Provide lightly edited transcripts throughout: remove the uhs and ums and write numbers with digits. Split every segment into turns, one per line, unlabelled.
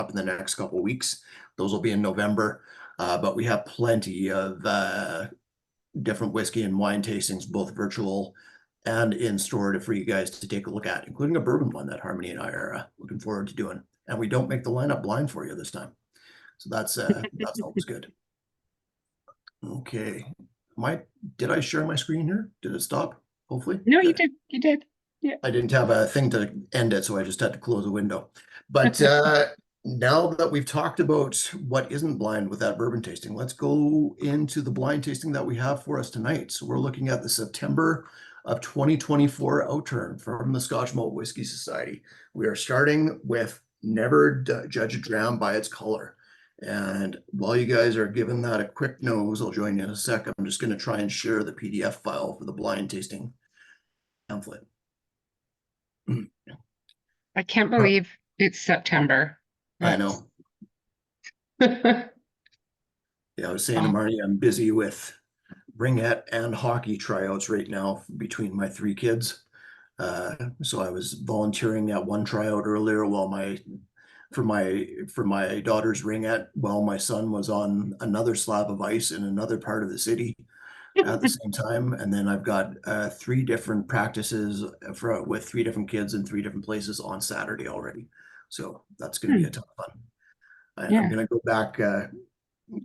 up in the next couple of weeks. Those will be in November, but we have plenty of different whiskey and wine tastings, both virtual and in store for you guys to take a look at, including a bourbon one that Harmony and I are looking forward to doing. And we don't make the lineup blind for you this time. So that's always good. Okay. Did I share my screen here? Did it stop? Hopefully.
No,
Good.
you did. Yeah.
I didn't have a thing to end it, so I just had to close the window. But now that we've talked about what isn't blind with that bourbon tasting, let's go into the blind tasting that we have for us tonight. So we're looking at the September of 2024 Outturn from the Scotch Malt Whisky Society. We are starting with Never Judge a Dram by its color. And while you guys are giving that a quick nose, I'll join you in a sec. I'm just going to try and share the PDF file for the blind tasting pamphlet.
I can't believe it's September.
I know. Yeah, I was saying to Marnie, I'm busy with ringette and hockey tryouts right now between my three kids. So I was volunteering at one tryout earlier while for my daughter's ringette while my son was on another slab of ice in another part of the city at the same time. And then I've got 3 different practices with 3 different kids in 3 different places on Saturday already. So that's going to be a ton of fun. And I'm going to go back.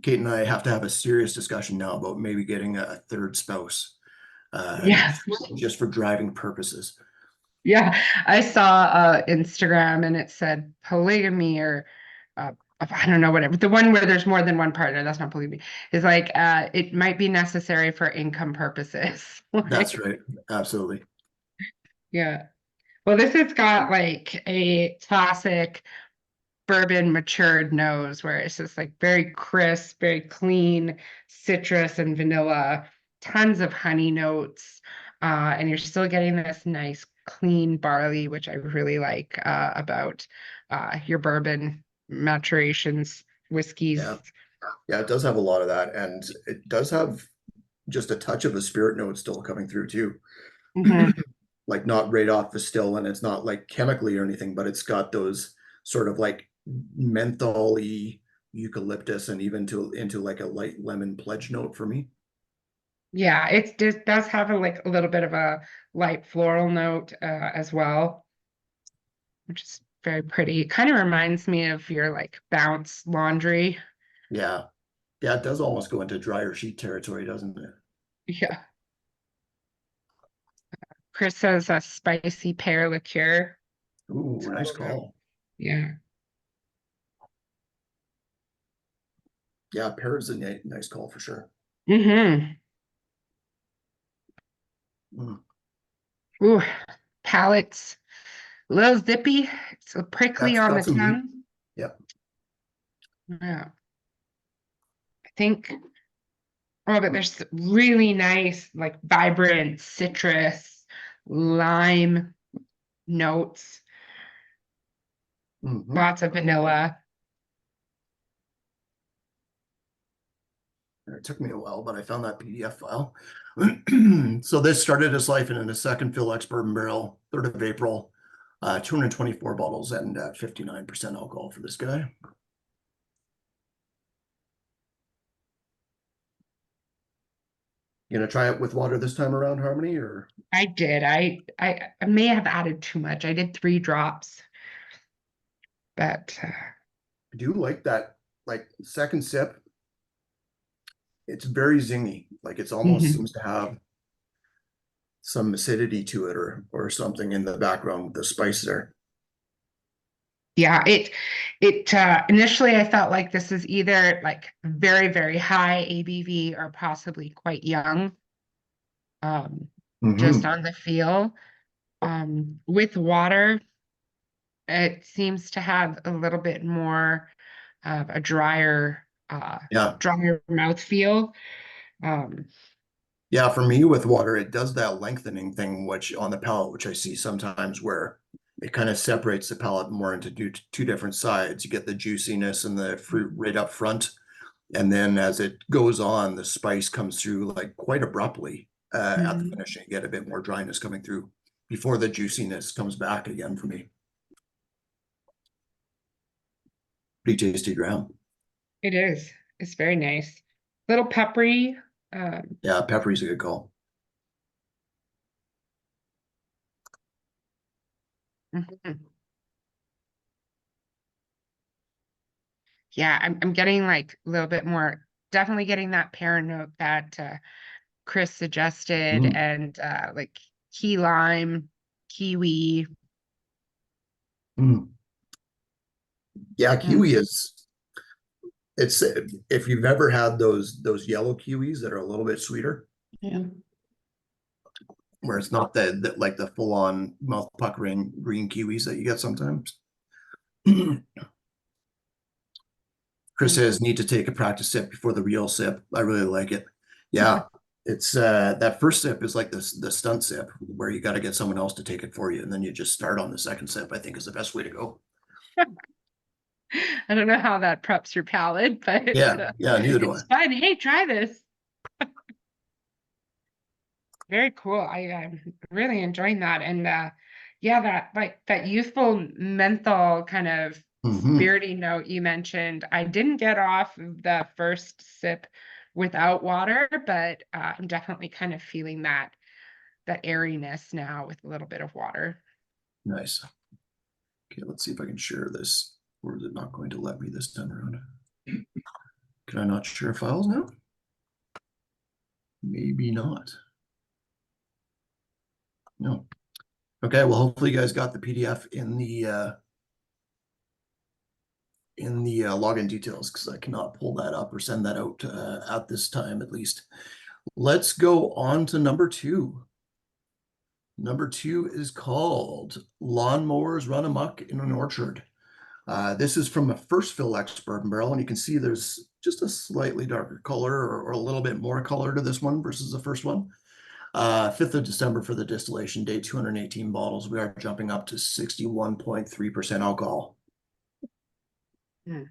Kate and I have to have a serious discussion now about maybe getting a third spouse. Just for driving purposes.
Yeah, I saw Instagram and it said polygamy or I don't know, whatever. The one where there's more than one partner, that's not polygamy. Is like it might be necessary for income purposes.
That's right. Absolutely.
Yeah. Well, this has got like a classic bourbon matured nose where it's just like very crisp, very clean, citrus and vanilla, tons of honey notes. And you're still getting this nice clean barley, which I really like about your bourbon maturations, whiskeys.
Yeah, it does have a lot of that. And it does have just a touch of a spirit note still coming through too. Like not right off the still, and it's not like chemically or anything, but it's got those sort of like mentholy eucalyptus and even into like a light lemon pledge note for me.
Yeah, it does have like a little bit of a light floral note as well, which is very pretty. It kind of reminds me of your like bounce laundry.
Yeah. Yeah, it does almost go into dryer sheet territory, doesn't it?
Yeah. Chris says a spicy pear liqueur.
Ooh, nice call.
Yeah.
Yeah, pear is a nice call for sure.
Ooh, palate's a little zippy. It's a prickly on the tongue.
Yep.
Yeah. I think, oh, but there's really nice, like vibrant citrus, lime notes. Lots of vanilla.
It took me a while, but I found that PDF file. So this started its life in a second fill X bourbon barrel, 3rd of April, 224 bottles and 59% alcohol for this guy. You gonna try it with water this time around, Harmony, or?
I did. I may have added too much. I did 3 drops, but
I do like that, like second sip. It's very zingy, like it's almost seems to have some acidity to it or something in the background with the spice there.
Yeah, it initially I felt like this is either like very, very high ABV or possibly quite young. Just on the feel. With water, it seems to have a little bit more of a drier mouth feel.
Yeah, for me with water, it does that lengthening thing, which on the palate, which I see sometimes where it kind of separates the palate more into two different sides. You get the juiciness and the fruit right up front. And then as it goes on, the spice comes through like quite abruptly at the finish. And you get a bit more dryness coming through before the juiciness comes back again for me. Pretty tasty dram.
It is. It's very nice. Little peppery.
Yeah, peppery's a good call.
Mhm. Yeah, I'm getting like a little bit more, definitely getting that pear note that Chris suggested,
Mm.
and like key lime, kiwi.
Mm. Yeah,
Mm.
kiwi is it's if you've ever had those yellow kiwis that are a little bit sweeter,
Yeah.
where it's not like the full on mouth puckering green kiwis that you get sometimes. Chris
Mm.
says need to take a practice sip before the real sip. I really like it. Yeah, it's that first sip is like the stunt sip where you got to get someone else to take it for you, and then you just start on the second sip. I think is the best way to go.
I don't know how that preps your palate, but
Yeah, neither do I.
it's fun. Hey, try this. Very cool. I'm really enjoying that. And yeah, that like that youthful menthol kind of
Hmm.
spirity note you mentioned. I didn't get off of the first sip without water, but I'm definitely kind of feeling that airiness now with a little bit of water.
Nice. Okay, let's see if I can share this. Or is it not going to let me this time around? Can I not share files now? Maybe not. No. Okay, well, hopefully you guys got the PDF in the login details because I cannot pull that up or send that out at this time at least. Let's go on to number two. Number two is called Lawnmowers Run Amok in an Orchard. This is from a first fill X bourbon barrel, and you can see there's just a slightly darker color or a little bit more color to this one versus the first one. 5th of December for the distillation date, 218 bottles. We are jumping up to 61.3% alcohol.
Mm.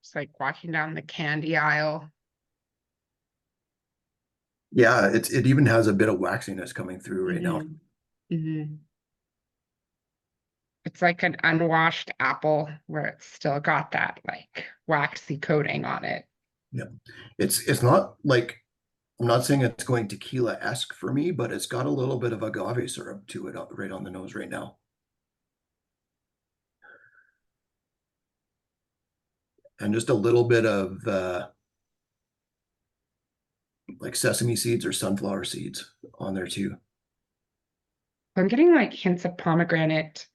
It's like walking down the candy aisle.
Yeah, it even has a bit of waxiness coming through right now.
Mm-hmm. It's like an unwashed apple where it's still got that like waxy coating on it.
Yeah, it's not like I'm not saying it's going tequila-esque for me, but it's got a little bit of agave syrup to it right on the nose right now. And just a little bit of like sesame seeds or sunflower seeds on there too.
I'm getting like hints of pomegranate,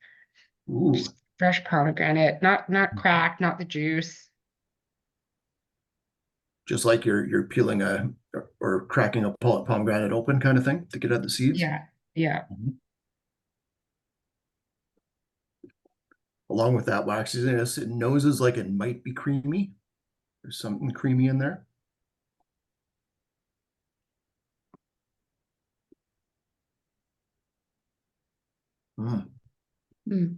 Ooh,
just fresh pomegranate, not cracked, not the juice.
just like you're peeling or cracking a pomegranate open kind of thing to get at the seeds.
Yeah, yeah.
Mhm. Along with that waxiness, it noses like it might be creamy. There's something creamy in there. Mm.
Mm.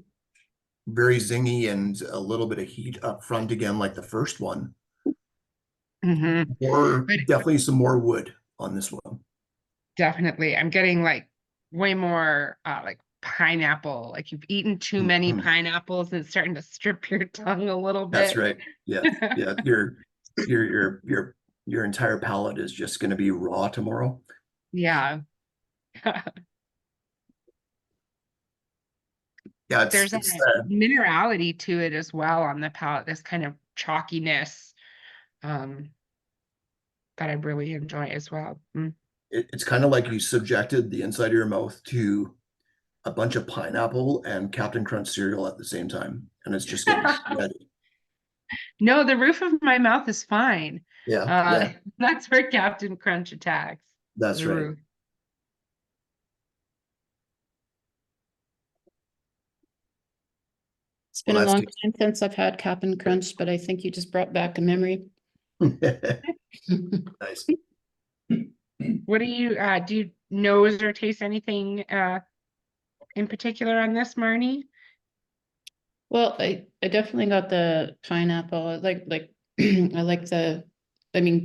Very zingy and a little bit of heat up front again, like the first one.
Mm-hmm.
Or
But
definitely some more wood on this one.
definitely, I'm getting like way more like pineapple. Like you've eaten too many
Mhm.
pineapples and it's starting to strip your tongue a little
That's
bit.
right. Yeah, yeah. Your entire palate is just going to be raw tomorrow.
Yeah.
Yeah,
There's a
it's
minerality to it as well on the palate, this kind of chalkiness um, that I really enjoy as well. Mm.
it's kind of like you subjected the inside of your mouth to a bunch of pineapple and Captain Crunch cereal at the same time, and it's just getting shredded.
No, the roof of my mouth is fine.
Yeah, yeah,
That's where Captain Crunch attacks.
that's
The
right.
roof.
It's
Well,
been a
that's
long time since I've had Cap'n Crunch, but I think you just brought back a memory.
good. Nice.
What do you nose or taste anything in particular on this, Marnie?
Well, I definitely got the pineapple. I like I like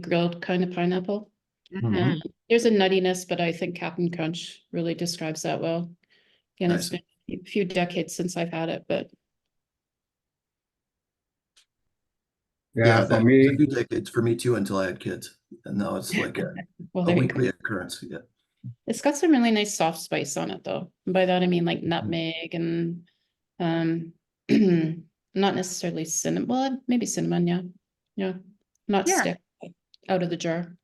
grilled kind of pineapple.
Mhm.
There's a nuttiness, but I think Cap'n Crunch really describes that well. Again, it's
Nice.
been a few decades since I've had it, but
Yeah, for
that
me,
a few decades for me too until I had kids, and now it's like
well,
a
there you
weekly
go.
occurrence. Yeah.
It's got some really nice soft spice on it though. And by that I mean like nutmeg and not necessarily cinnamon. Well, maybe cinnamon, yeah. Yeah. Not
Yeah.
stick out of the jar.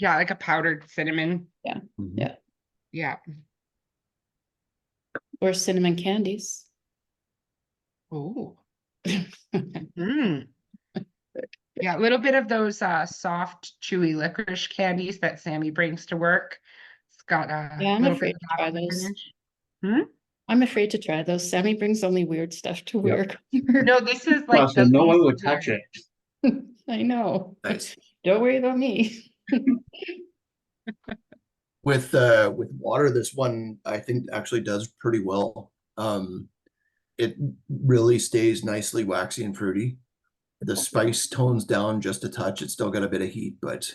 Yeah, like a powdered cinnamon.
Mhm.
Yeah.
Yeah.
Or cinnamon candies.
Oh. Mm. Yeah, a little bit of those soft, chewy licorice candies that Sammy brings to work. It's got a
Yeah, I'm
little
afraid
bit
to
of
try
that on the
those.
finish.
I'm afraid to try those. Sammy brings only weird stuff to work.
No, this is
well,
like
so
the
no one
least
would touch
weird.
it.
I know.
Nice.
Don't worry about me.
With water, this one I think actually does pretty well. It really stays nicely waxy and fruity. The spice tones down just a touch. It's still got a bit of heat, but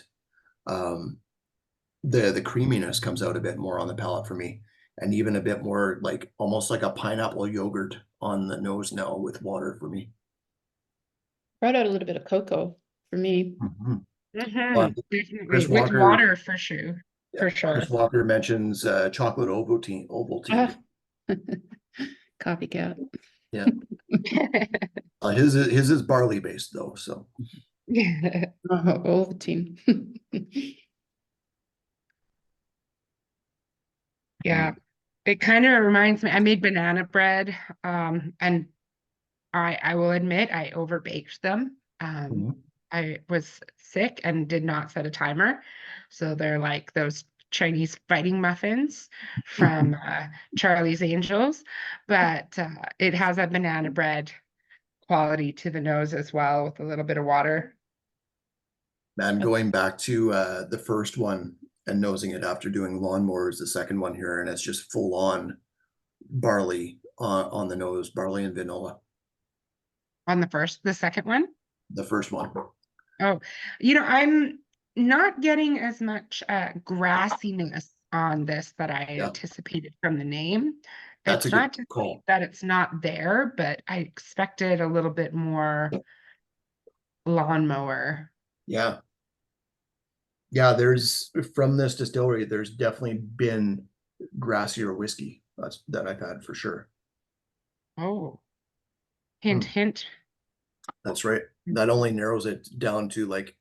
um, the creaminess comes out a bit more on the palate for me, and even a bit more like almost like a pineapple yogurt on the nose now with water for me.
Brought out a little bit of cocoa for me.
Mhm.
Definitely.
Chris
With
Walker,
water for sure.
yeah,
For sure.
Chris Walker mentions chocolate Ovaltine. Ovaltine.
Ah. Copycat.
Yeah, his is barley based though, so
Oh, Ovaltine.
Yeah. It kind of reminds me, I made banana bread, and I will admit I overbaked them.
Mhm.
I was sick and did not set a timer. So they're like those Chinese fighting muffins from Charlie's Angels, but it has a banana bread quality to the nose as well with a little bit of water.
Man, going back to the first one and nosing it after doing Lawnmowers, the second one here, and it's just full on barley on the nose, barley and vanilla.
On the second one.
The first one.
Oh, I'm not getting as much grassiness on this that I
Yeah.
anticipated from the name.
That's a
It's
good
not to say
call.
that it's not there, but I expected a little bit more lawnmower.
Yeah. Yeah, there's from this distillery, there's definitely been grassier whiskey that I've had for sure.
Oh, hint, hint.
That's right. That only narrows it down to like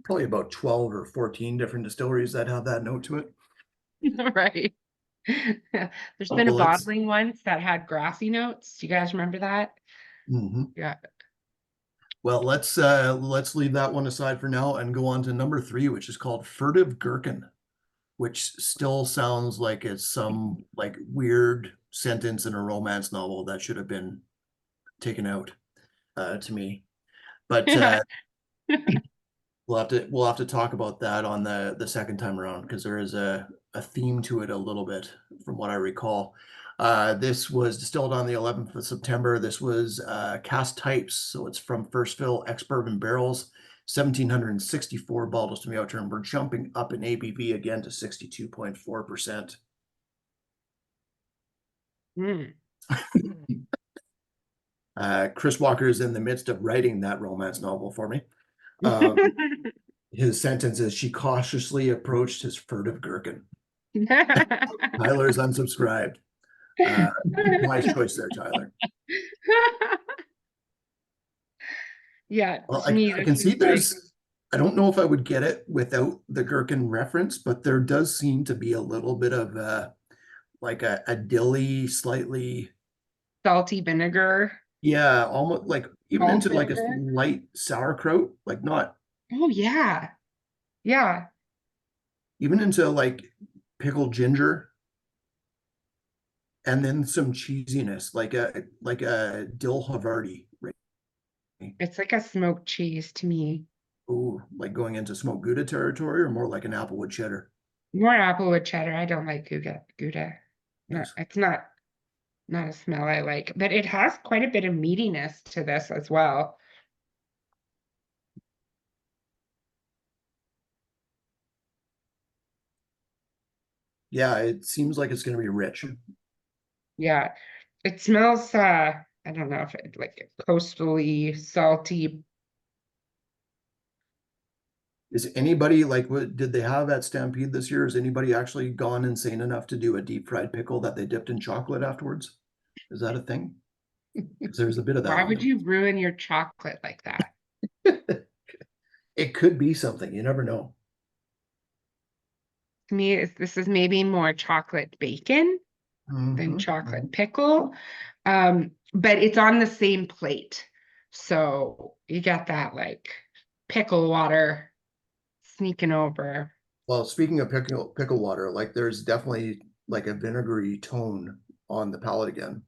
probably about 12 or 14 different distilleries that have that note to it.
Right. There's been a
Well, let's
bottling once that had grassy notes. Do you guys remember that?
Mhm.
Yeah.
Well, let's leave that one aside for now and go on to number 3, which is called Furtive Gherkin, which still sounds like it's some like weird sentence in a romance novel that should have been taken out to me. But we'll have to talk about that on the second time around because there is a theme to it a little bit from what I recall. This was distilled on the 11th of September. This was cast types, so it's from first fill ex-bourbon barrels, 1,764 bottles to be Outturn. We're jumping up in ABV again to 62.4%.
Mm.
Chris Walker is in the midst of writing that romance novel for me. Um, his sentence is, she cautiously approached his furtive gherkin. Tyler's unsubscribed. Wise choice there, Tyler.
Yeah,
Well,
to me,
I
this
can see
is like
I don't know if I would get it without the gherkin reference, but there does seem to be a little bit of like a dilly, slightly,
salty vinegar,
yeah, almost like even
malt
into like a
vinegar.
light sauerkraut, like not
Oh yeah. Yeah.
even into like pickled ginger, and then some cheesiness, like a dill Havarti, right?
It's like a smoked cheese to me.
Ooh, like going into smoked Gouda territory, or more like an applewood cheddar.
More applewood cheddar. I don't like Gouda. No,
Nice.
it's not a smell I like, but it has quite a bit of meatiness to this as well.
Yeah, it seems like it's going to be rich.
Yeah, it smells, I don't know if it like coastally, salty.
Is anybody like, what did they have at Stampede this year? Has anybody actually gone insane enough to do a deep fried pickle that they dipped in chocolate afterwards? Is that a thing? Because there's a bit of that
Why
on
would you ruin your chocolate like that?
them. It could be something, you never know.
To me, this is maybe more chocolate bacon than
Mhm.
chocolate pickle. But it's on the same plate. So you got that like pickle water sneaking over.
Well, speaking of pickle water, like there's definitely like a vinegary tone on the palate again.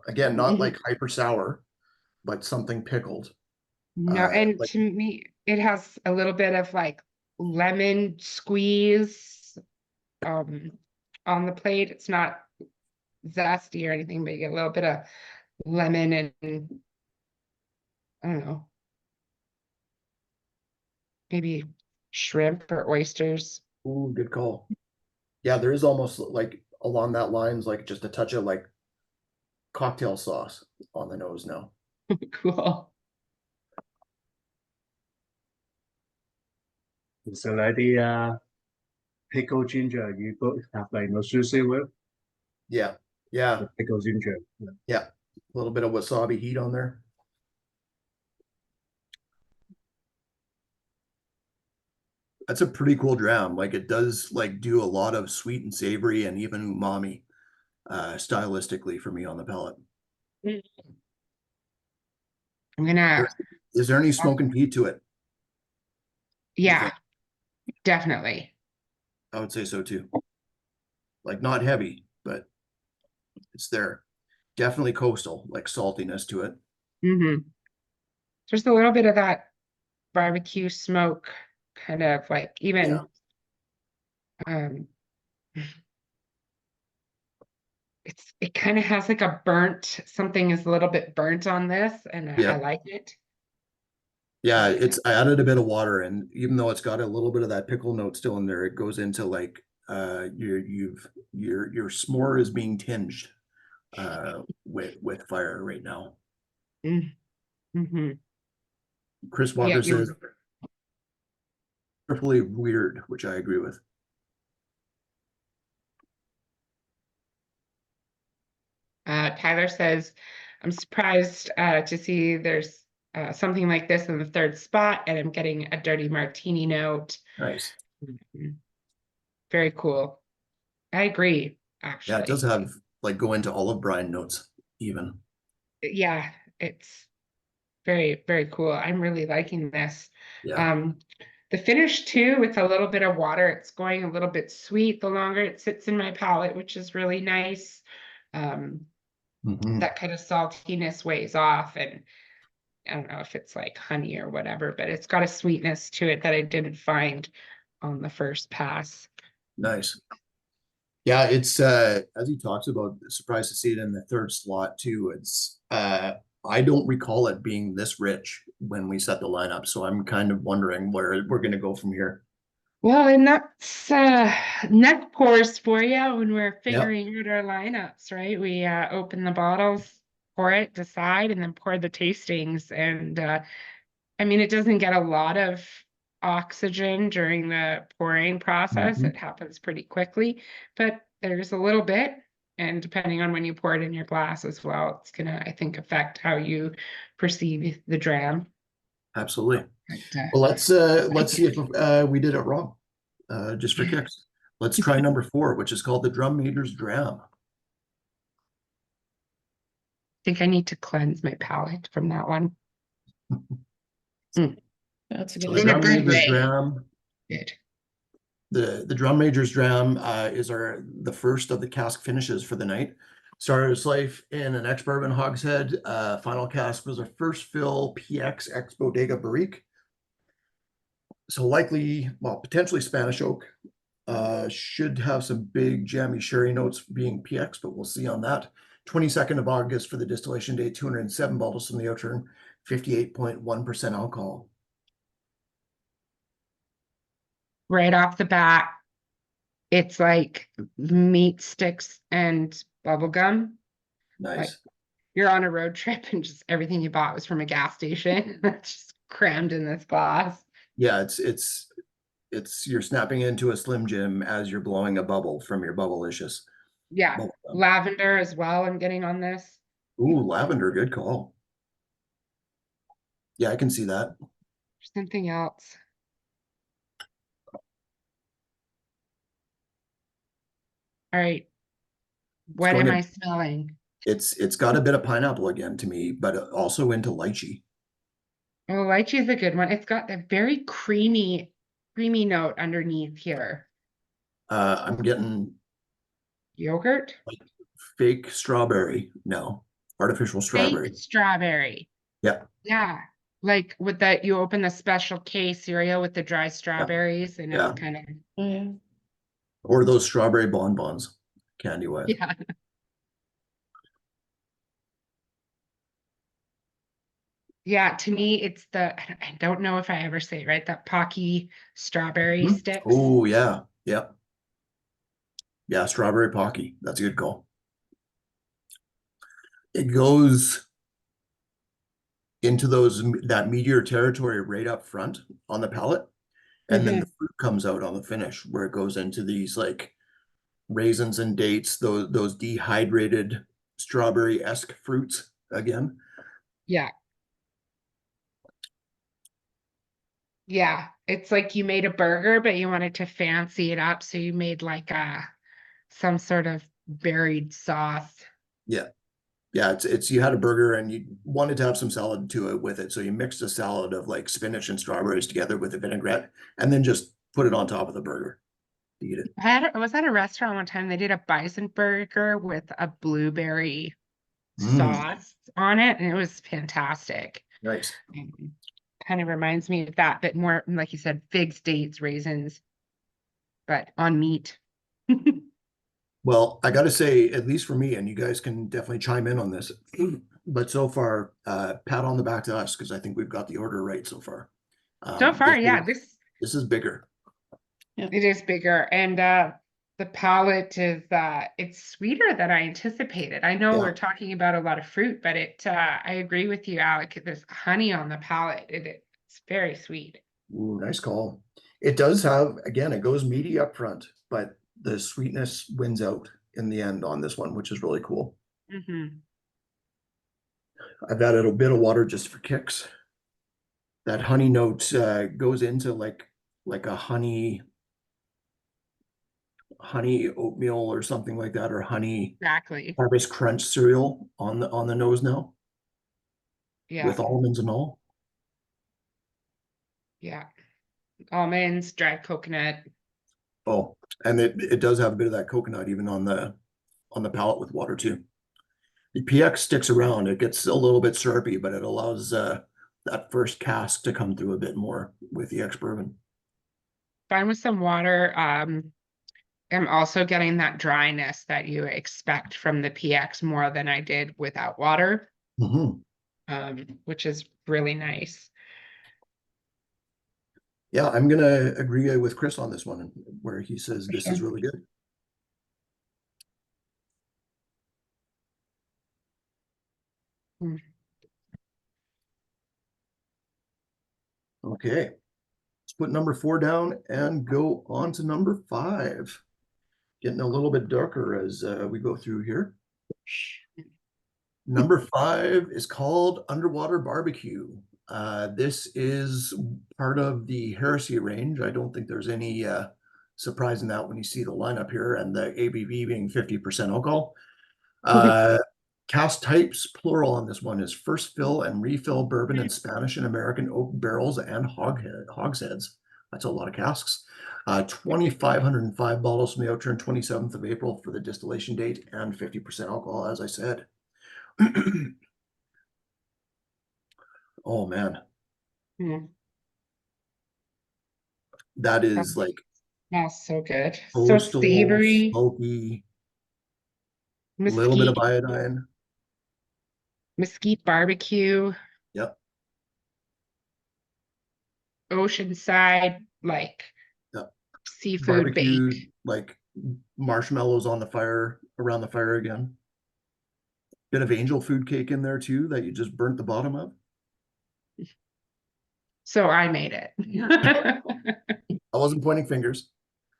Again, not like hyper sour, but something pickled.
No, and
Like
to me, it has a little bit of like lemon squeeze on the plate. It's not zesty or anything, but you get a little bit of lemon and I don't know, maybe shrimp or oysters.
ooh, good call. Yeah, there is almost like along that lines, like just a touch of like cocktail sauce on the nose now.
Cool.
It's like the pickled ginger you both have like no sushi with
Yeah, yeah,
the pickled ginger.
yeah. A little bit of wasabi heat on there. That's a pretty cool dram. Like it does like do a lot of sweet and savory and even umami stylistically for me on the palate.
I'm gonna,
Is there any smoking Pete to it? You
yeah,
think?
definitely.
I would say so too. Like not heavy, but it's there. Definitely coastal, like saltiness to it.
There's a little bit of that barbecue smoke, kind of like even um it kind of has like a burnt, something is a little bit burnt on this, and I
Yeah.
like it.
Yeah,
like it.
I added a bit of water, and even though it's got a little bit of that pickle note still in there, it goes into like your s'more is being tinged with fire right now.
Mm-hmm.
Chris
Yeah,
Walker says triply weird, which I agree with.
Tyler says, I'm surprised to see there's something like this in the third spot, and I'm getting a dirty martini note.
Nice.
Very cool. I agree,
Yeah, it does
actually.
have like go into olive brine notes even.
Yeah, it's very, very cool. I'm really liking this.
Yeah.
The finish too, with a little bit of water, it's going a little bit sweet the longer it sits in my palate, which is really nice.
Mhm.
That kind of saltiness weighs off, and I don't know if it's like honey or whatever, but it's got a sweetness to it that I didn't find on the first pass.
Nice. Yeah, it's as he talks about, surprised to see it in the third slot too. It's I don't recall it being this rich when we set the lineup, so I'm kind of wondering where we're gonna go from here.
Well, and that's neck pours for you when we're
Yep.
figuring out our lineups, right? We open the bottles, pour it, decide, and then pour the tastings. And I mean, it doesn't get a lot of oxygen during the pouring process.
Mhm.
It happens pretty quickly, but there's a little bit. And depending on when you pour it in your glass as well, it's gonna, I think, affect how you perceive the dram.
Absolutely.
But,
Well, let's see if we did it wrong. Just for kicks. Let's try number 4, which is called the Drum Major's Dram.
think I need to cleanse my palate from that one.
That's a
So
good
the
In a
Drum
good
Major's
way.
Dram,
Good.
the Drum Major's Dram is the first of the cask finishes for the night. Started its life in an ex-bourbon hogshead. Final cask was a first fill PX ex Bodega Barrique. So likely, well, potentially Spanish oak. Should have some big jammy sherry notes being PX, but we'll see on that. 22nd of August for the distillation date, 207 bottles from the Outturn, 58.1% alcohol.
Right off the bat, it's like meat sticks and bubble gum.
Nice.
You're on a road trip and just everything you bought was from a gas station. Just crammed in this glass.
Yeah, it's you're snapping into a Slim Jim as you're blowing a bubble from your Bubblicious
Yeah,
bubble gum.
lavender as well. I'm getting on this.
Ooh, lavender, good call. Yeah, I can see that.
Something else. All right. What
going
am
to-
I smelling?
It's got a bit of pineapple again to me, but also into lychee.
Oh, lychee is a good one. It's got a very creamy note underneath here.
I'm getting
Yogurt?
fake strawberry. No, artificial strawberry.
Fake strawberry.
Yeah,
Yeah. Like with that, you open the special K cereal with the dry strawberries and
Yeah.
it's kind of,
Oh, yeah.
or those strawberry bonbons, candy wise.
yeah. Yeah, to me, it's I don't know if I ever say it right, that Pocky strawberry sticks.
Oh yeah, yeah, yeah. Strawberry Pocky. That's a good call. It goes into that meteor territory right up front on the palate, and then the fruit comes out on the finish, where it goes into these like raisins and dates, those dehydrated strawberry-esque fruits again.
Yeah. Yeah, it's like you made a burger, but you wanted to fancy it up, so you made like some sort of buried sauce.
Yeah. Yeah, it's you had a burger and you wanted to have some salad to it with it. So you mixed a salad of like spinach and strawberries together with a vinaigrette and then just put it on top of the burger to eat it.
I was at a restaurant one time, they did a bison burger with a blueberry
Mm,
sauce on it, and it was fantastic.
nice.
Kind of reminds me of that, but more like you said, figs, dates, raisins, but on meat.
Well, I got to say, at least for me, and you guys can definitely chime in on this, but so far, pat on the back to us because I think we've got the order right so far.
So far,
This
yeah,
this is bigger.
it is bigger, and the palate is it's sweeter than I anticipated. I know
Yeah.
we're talking about a lot of fruit, but I agree with you, Alec. There's honey on the palate. It's very sweet.
Ooh, nice call. It does have, again, it goes meaty up front, but the sweetness wins out in the end on this one, which is really cool. I've added a bit of water just for kicks. That honey note goes into like a honey oatmeal or something like that, or honey
Exactly.
Harvest Crunch cereal on the nose now,
Yeah.
with almonds and all.
Yeah. Almonds, dried coconut.
Oh, and it does have a bit of that coconut even on the palate with water too. The PX sticks around. It gets a little bit syrupy, but it allows that first cask to come through a bit more with the ex-bourbon.
Fine with some water. I'm also getting that dryness that you expect from the PX more than I did without water, which is really nice.
Yeah, I'm gonna agree with Chris on this one, where he says this is really good. Okay, let's put number 4 down and go on to number 5. Getting a little bit darker as we go through here. Number 5 is called Underwater Barbecue. This is part of the Heresy range. I don't think there's any surprise in that when you see the lineup here and the ABV being 50% alcohol. Cask types, plural on this one, is first fill and refill bourbon in Spanish and American oak barrels and hogsheads. That's a lot of casks. 2,505 bottles from the Outturn, 27th of April for the distillation date, and 50% alcohol, as I said. Oh man, that is like
Smells so good. So
coastal,
savory.
smoky, a little bit of iodine.
Mesquite barbecue.
Yep.
Oceanside, like
Yep.
seafood
Barbecued,
bake.
like marshmallows on the fire, around the fire again. Bit of angel food cake in there too that you just burnt the bottom of.
So I made it.
I wasn't pointing fingers.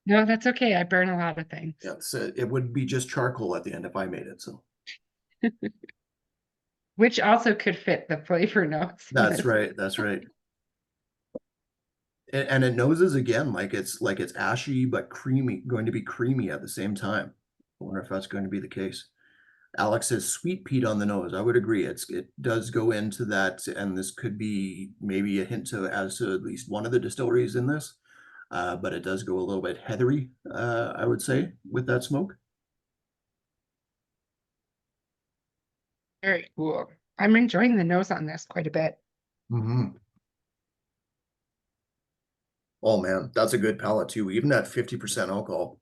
No, that's okay. I burn a lot of things.
Yeah, so it would be just charcoal at the end if I made it. So
Which also could fit the flavor notes.
that's right. That's right. And it noses again like it's ashy but creamy, going to be creamy at the same time. I wonder if that's going to be the case. Alex says sweet peat on the nose. I would agree. It does go into that, and this could be maybe a hint to as to at least one of the distilleries in this. But it does go a little bit heathery, I would say, with that smoke.
Very cool. I'm enjoying the nose on this quite a bit.
Mm-hmm. Oh man, that's a good palate too. Even at 50% alcohol.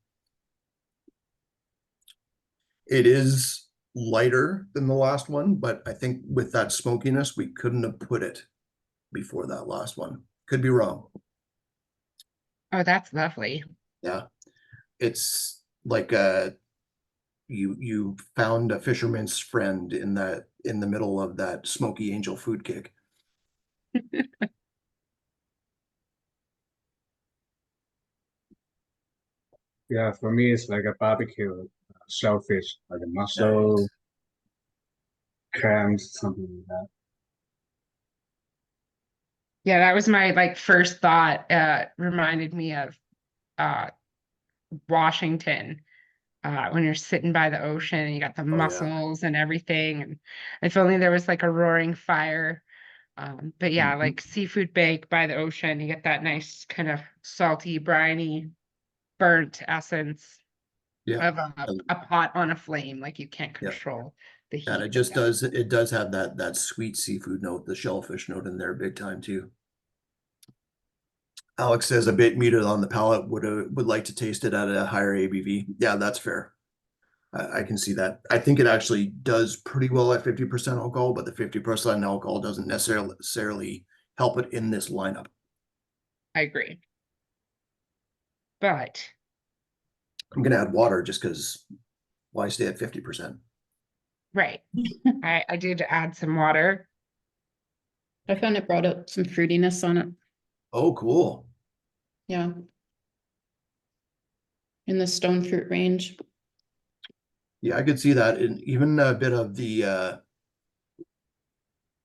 It is lighter than the last one, but I think with that smokiness, we couldn't have put it before that last one. Could be wrong.
Oh, that's lovely.
Yeah. It's like you found a fisherman's friend in the middle of that smoky angel food cake.
Yeah, for me, it's like a barbecue shellfish, like a mussel, clams, something like that.
Yeah, that was my like first thought. Reminded me of uh Washington. When you're sitting by the ocean and you got the
Oh, yeah.
mussels and everything. And if only there was like a roaring fire. But yeah,
Mhm.
like seafood bake by the ocean, you get that nice kind of salty, briny, burnt essence
Yeah.
of a pot on a flame. Like you can't
Yeah.
control the heat.
And it just does, it does have that sweet seafood note, the shellfish note in there big time too. Alex says a bit meated on the palate, would like to taste it at a higher ABV. Yeah, that's fair. I can see that. I think it actually does pretty well at 50% alcohol, but the 50% alcohol doesn't necessarily help it in this lineup.
I agree. But
I'm gonna add water just because why stay at 50%?
right. I did add some water.
I found it brought up some fruitiness on it.
Oh, cool.
Yeah. In the stone fruit range.
Yeah, I could see that. And even a bit of the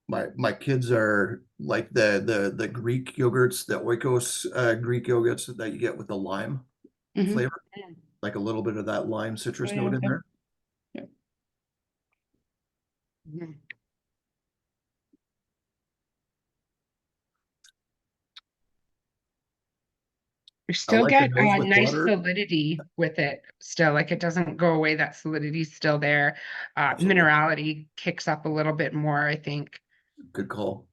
my kids are like the Greek yogurts, the oikos Greek yogurts that you get with the lime
Mhm.
flavor, like a little bit of that lime citrus
Oh, yeah,
note in
okay.
there.
Mhm. You still
like the
get
nose with
nice
water.
solidity with it still, like it doesn't go away, that solidity's still there.
Absolutely.
Minerality kicks up a little bit more, I think.
Good call.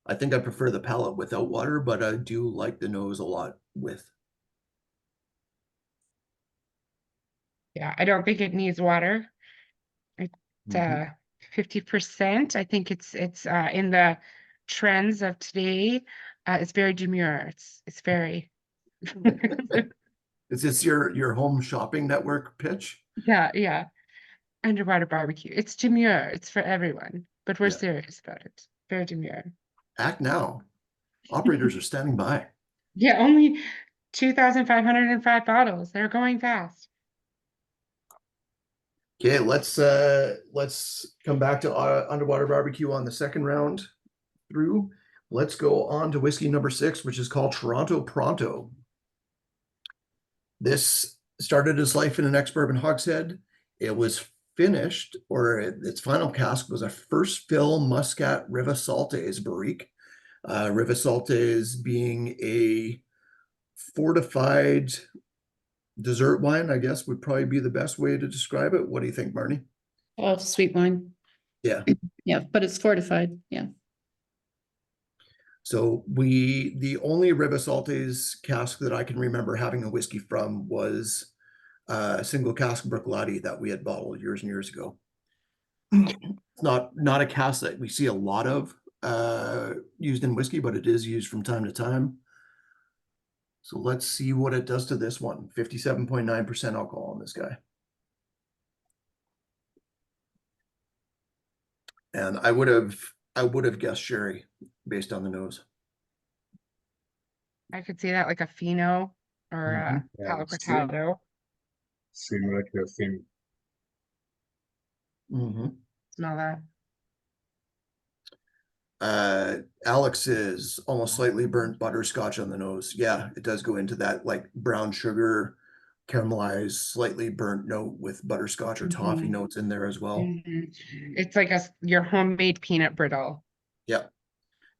I think I prefer the palate without water, but I do like the nose a lot with.
Yeah, I don't think it needs water. It's
Mhm.
50%. I think it's in the trends of today. It's very demure. It's very
Is this your home shopping network pitch?
yeah. Underwater barbecue. It's demure. It's for everyone, but we're
Yeah.
serious about it. Very demure.
Act now. Operators are standing by.
Yeah, only 2,505 bottles. They're going fast.
Okay, let's come back to underwater barbecue on the second round through. Let's go on to whiskey number 6, which is called Toronto Pronto. This started its life in an ex-bourbon hogshead. It was finished, or its final cask was a first fill Muscat Rivasaltes barrique. Rivasaltes being a fortified dessert wine, I guess would probably be the best way to describe it. What do you think, Marnie?
Oh, sweet wine.
Yeah.
Yeah, but it's fortified. Yeah.
So the only Rivasaltes cask that I can remember having a whiskey from was a single cask Bruichladdich that we had bottled years and years ago. It's not a cask that we see a lot of used in whiskey, but it is used from time to time. So let's see what it does to this one. 57.9% alcohol on this guy. And I would have guessed sherry based on the nose.
I could see that like a Fino or a
Yeah,
Palo
it's true.
Cortado.
Similar to a thing.
Smell that.
Alex is almost slightly burnt butterscotch on the nose. Yeah, it does go into that like brown sugar, caramelized, slightly burnt note with butterscotch or toffee
Mhm.
notes in there as well.
It's like your homemade peanut brittle.
Yeah.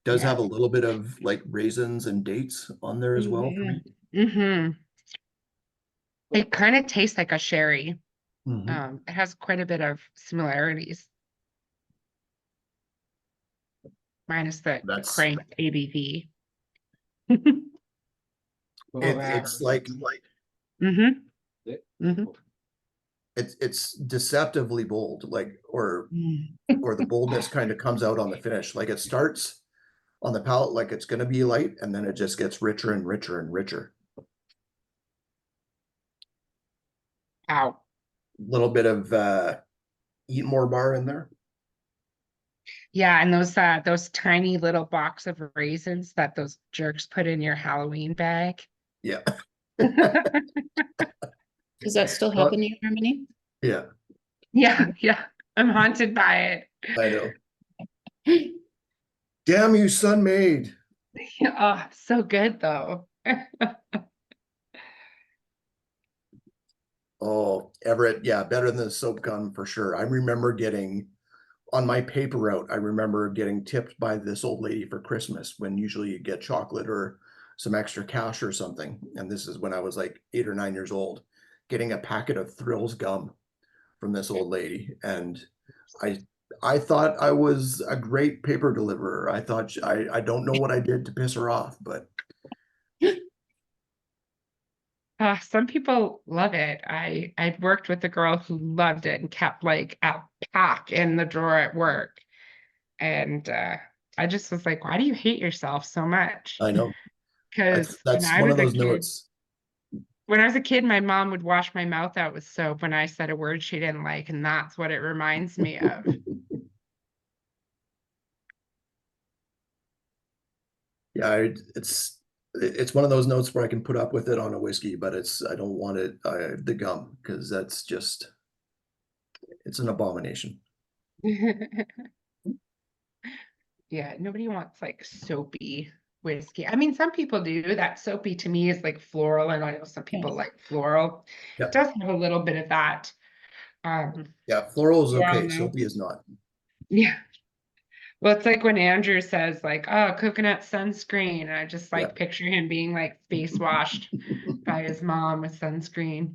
Does have a
Yes.
little bit of like raisins and dates on there as well for me.
It kind of tastes like a sherry.
Mhm.
It has quite a bit of similarities. Minus the
That's
crank ABV.
it's like it's deceptively bold, like or the boldness kind of comes out on the finish. Like it starts on the palate like it's going to be light, and then it just gets richer and richer and richer.
Ow.
Little bit of eat more bar in there.
Yeah, and those tiny little box of raisins that those jerks put in your Halloween bag.
Yeah.
Does that still happen in Germany?
Yeah,
Yeah. I'm haunted by
I know. Damn you, Sunmaid.
it. Oh, so good though.
Oh, Everett, yeah, better than the soap gun for sure. I remember getting on my paper route, I remember getting tipped by this old lady for Christmas when usually you get chocolate or some extra cash or something. And this is when I was like 8 or 9 years old, getting a packet of Thrills gum from this old lady. And I I thought I was a great paper deliverer. I thought I don't know what I did to piss her off, but
Some people love it. I'd worked with a girl who loved it and kept like a pack in the drawer at work. And I just was like, why do you hate yourself so much?
I know
Because
that's one of those notes.
when I was a kid, my mom would wash my mouth out with soap when I said a word she didn't like, and that's what it reminds me of.
Yeah, it's one of those notes where I can put up with it on a whiskey, but I don't want it the gum because that's just it's an abomination.
Yeah, nobody wants like soapy whiskey. I mean, some people do. That soapy to me is like floral, and I know some people like floral.
Yeah.
It does have a little bit of that.
Yeah, floral is
Yeah,
okay.
no.
Soapy is not.
Yeah. Well, it's like when Andrew says like, oh, coconut sunscreen. And I just like
Yeah.
picture him being like face washed by his mom with sunscreen.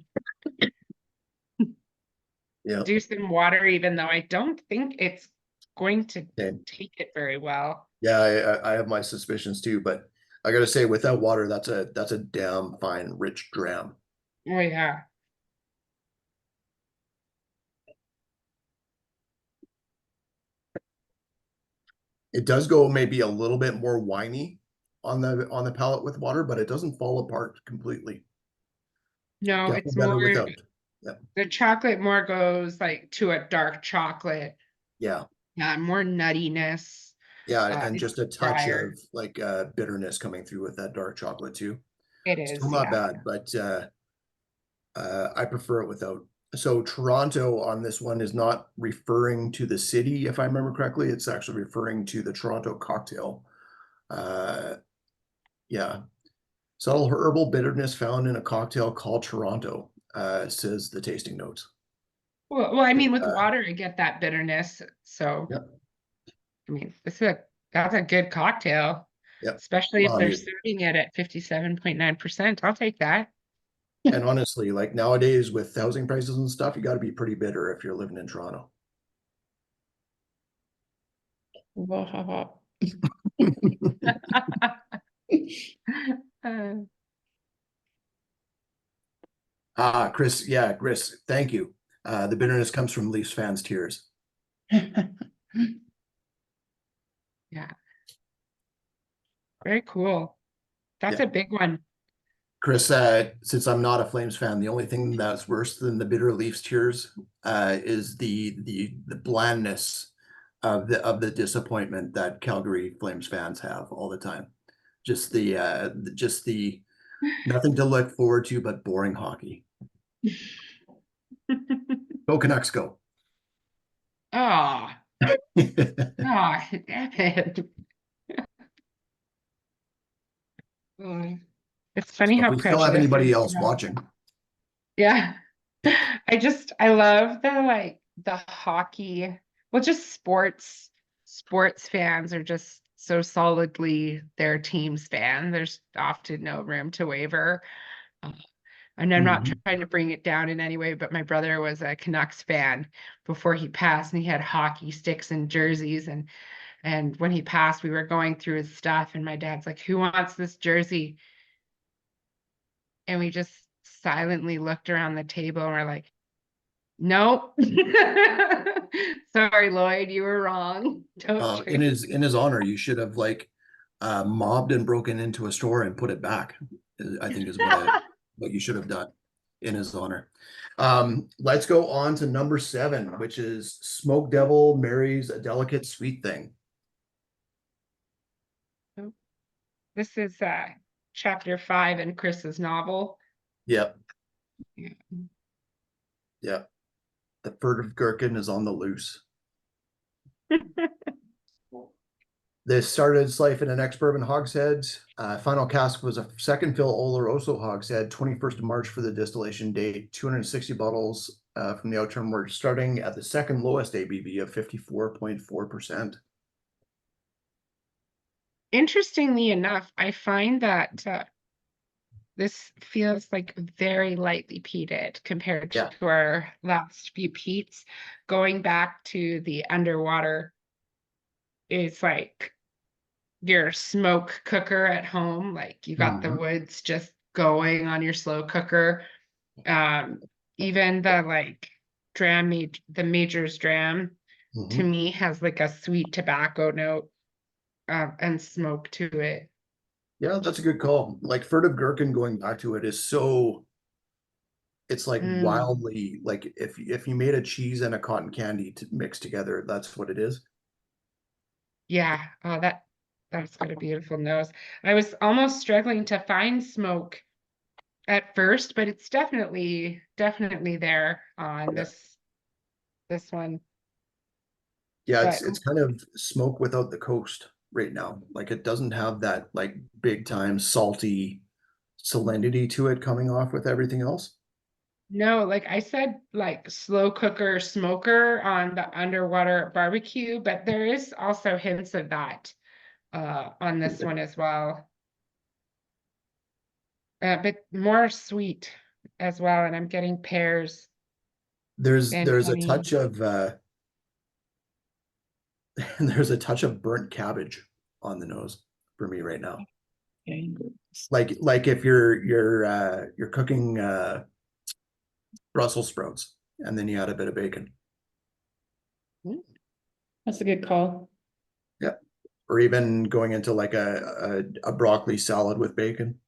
Yeah.
Do some water, even though I don't think it's going to
Okay.
take it very well.
Yeah, I have my suspicions too, but I gotta say, without water, that's a damn fine, rich dram.
Oh yeah.
It does go maybe a little bit more winey on the palate with water, but it doesn't fall apart completely.
No,
Definitely
it's
better
more
without. Yeah.
the chocolate more goes like to a dark chocolate.
Yeah.
Yeah, more nuttiness.
Yeah, and
It's
just a touch
drier.
of like bitterness coming through with that dark chocolate too.
It
Still
is,
not
yeah.
bad, but I prefer it without. So Toronto on this one is not referring to the city, if I remember correctly. It's actually referring to the Toronto cocktail. Yeah. Subtle herbal bitterness found in a cocktail called Toronto, says the tasting notes.
Well, I mean, with water, I get that bitterness. So,
Yep.
I mean, that's a good cocktail,
Yep.
especially if
Well,
they're serving it at 57.9%. I'll take that.
and honestly, like nowadays with housing prices and stuff, you got to be pretty bitter if you're living in Toronto. Chris, yeah, Chris, thank you. The bitterness comes from Leafs fans' tears.
Yeah. Very cool. That's a big one.
Chris, since I'm not a Flames fan, the only thing that's worse than the bitter Leafs tears is the blandness of the disappointment that Calgary Flames fans have all the time. Just the nothing to look forward to but boring hockey. Go Canucks, go.
Oh, oh, damn it. Mm. It's funny
If
how
we still have
prejudiced
anybody
I
else
am.
watching,
Yeah. I love the hockey, well, just sports fans are just so solidly their team's fan. There's often no room to waver. Uh, And I'm not
Mhm.
trying to bring it down in any way, but my brother was a Canucks fan before he passed, and he had hockey sticks and jerseys. And when he passed, we were going through his stuff, and my dad's like, "Who wants this jersey?" And we just silently looked around the table and we're like, "Nope." Sorry, Lloyd, you were wrong. Don't
in
trade.
his honor, you should have like mobbed and broken into a store and put it back. I think is what you should have done in his honor. Let's go on to number 7, which is Smoke Devil Marries a Delicate Sweet Thing.
This is chapter 5 in Chris's novel.
Yep,
Yeah.
yep. The furtive gherkin is on the loose. This started its life in an ex-bourbon hogshead. Final cask was a second fill Oloroso hogshead, 21st of March for the distillation date. 260 bottles from the Outturn were starting at the second lowest ABV of 54.4%.
Interestingly enough, I find that this feels like very lightly peated compared
Yeah.
to our last few peats. Going back to the underwater is like your smoke cooker at home. Like you got the
Mhm.
woods just going on your slow cooker. Even the like the Major's dram to
Mhm.
me has like a sweet tobacco note and smoke to it.
Yeah, that's a good call. Like furtive gherkin, going back to it, is so it's like
Mm,
wildly like if you made a cheese and a cotton candy to mix together, that's what it is.
yeah. Oh, that's got a beautiful nose. I was almost struggling to find smoke at first, but it's definitely there on
Yeah.
this one.
Yeah,
But
it's kind of smoke without the coast right now. Like it doesn't have that like big time salty salinity to it coming off with everything else.
no, like I said, like slow cooker smoker on the underwater barbecue, but there is also hints of that on this one as well. But more sweet as well, and I'm getting pears and
There's a
honey.
touch of there's a touch of burnt cabbage on the nose for me right now.
Okay.
Like if you're cooking Brussels sprouts and then you add a bit of bacon.
That's a good call.
Yeah. Or even going into like a broccoli salad with bacon.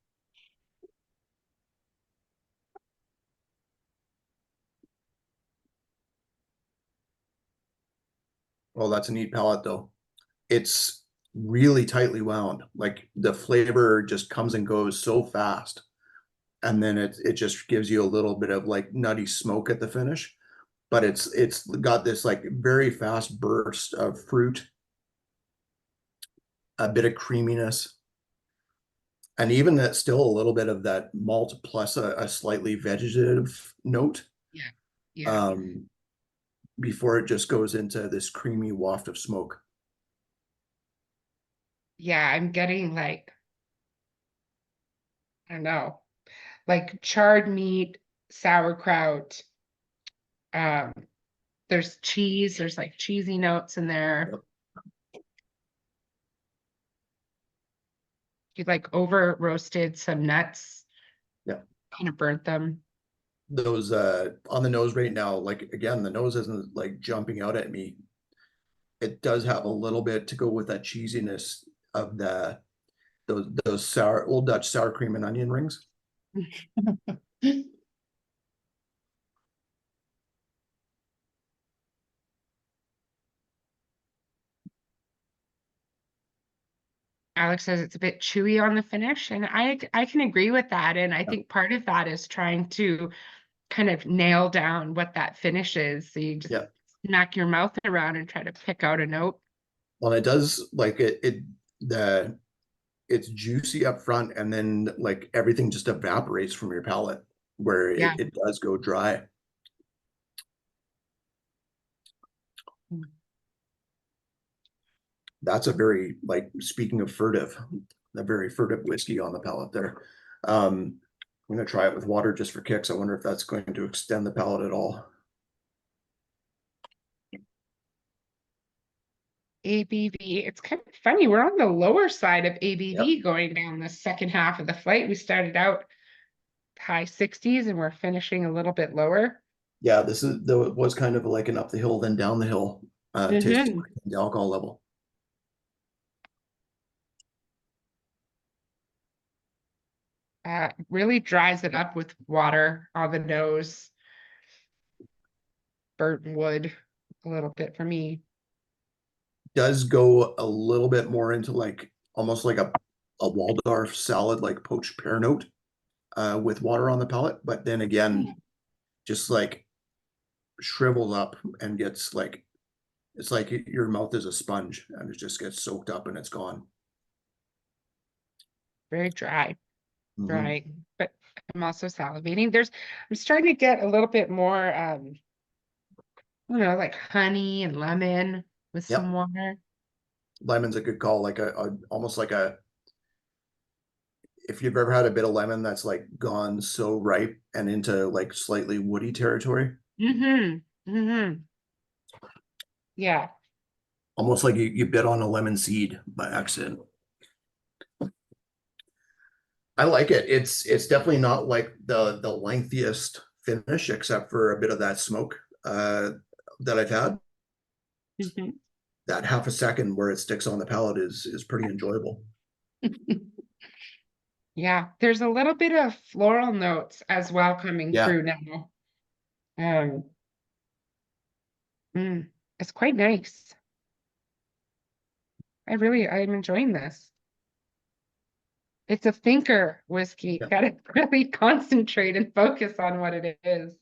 Well, that's a neat palette though. It's really tightly wound. Like the flavor just comes and goes so fast. And then it just gives you a little bit of like nutty smoke at the finish. But it's got this like very fast burst of fruit, a bit of creaminess, and even that still a little bit of that malt plus a slightly vegetative note.
Yeah, yeah,
Um, before it just goes into this creamy waft of smoke.
yeah. I'm getting like, I don't know, like charred meat, sauerkraut. Um, there's cheese. There's like cheesy notes in there.
Yep.
You like over roasted some nuts.
Yeah.
Kind of burnt them.
Those on the nose right now, like again, the nose isn't like jumping out at me. It does have a little bit to go with that cheesiness of those sour old Dutch sour cream and onion rings.
Alex says it's a bit chewy on the finish, and I can agree with that. And I think part of that is trying to kind of nail down what that finish is. So you just
Yeah.
smack your mouth around and try to pick out a note.
Well, it does like it's juicy up front, and then like everything just evaporates from your palate where
Yeah.
it does go dry. That's a very, like, speaking of furtive, a very furtive whiskey on the palate there. I'm gonna try it with water just for kicks. I wonder if that's going to extend the palate at all.
ABV. It's kind of funny. We're on the lower side of ABV going down the second half of the flight. We started out high 60s and we're finishing a little bit lower.
Yeah, this is though it was kind of like an up the hill, then down the hill taste
Mhm.
the alcohol level.
Really dries it up with water on the nose. Burnt wood a little bit for me.
Does go a little bit more into like almost like a Waldorf salad, like poached pear note with water on the palate, but then again, just like shrivels up and gets like, it's like your mouth is a sponge and it just gets soaked up and it's gone.
Very dry.
Mhm.
Dry, but I'm also salivating. I'm starting to get a little bit more, I don't know, like honey and lemon with
Yep.
some water.
Lemon's a good call, like almost like if you've ever had a bit of lemon that's like gone so ripe and into like slightly woody territory,
Mm-hmm. Mm-hmm. Yeah.
almost like you bit on a lemon seed by accident. I like it. It's definitely not like the lengthiest finish, except for a bit of that smoke that I've had.
Mm-hmm.
That half a second where it sticks on the palate is pretty enjoyable.
Yeah. There's a little bit of floral notes as well coming
Yeah.
through now. Um, it's quite nice. I'm enjoying this. It's a thinker whiskey.
Yeah.
Gotta really concentrate and focus on what it is.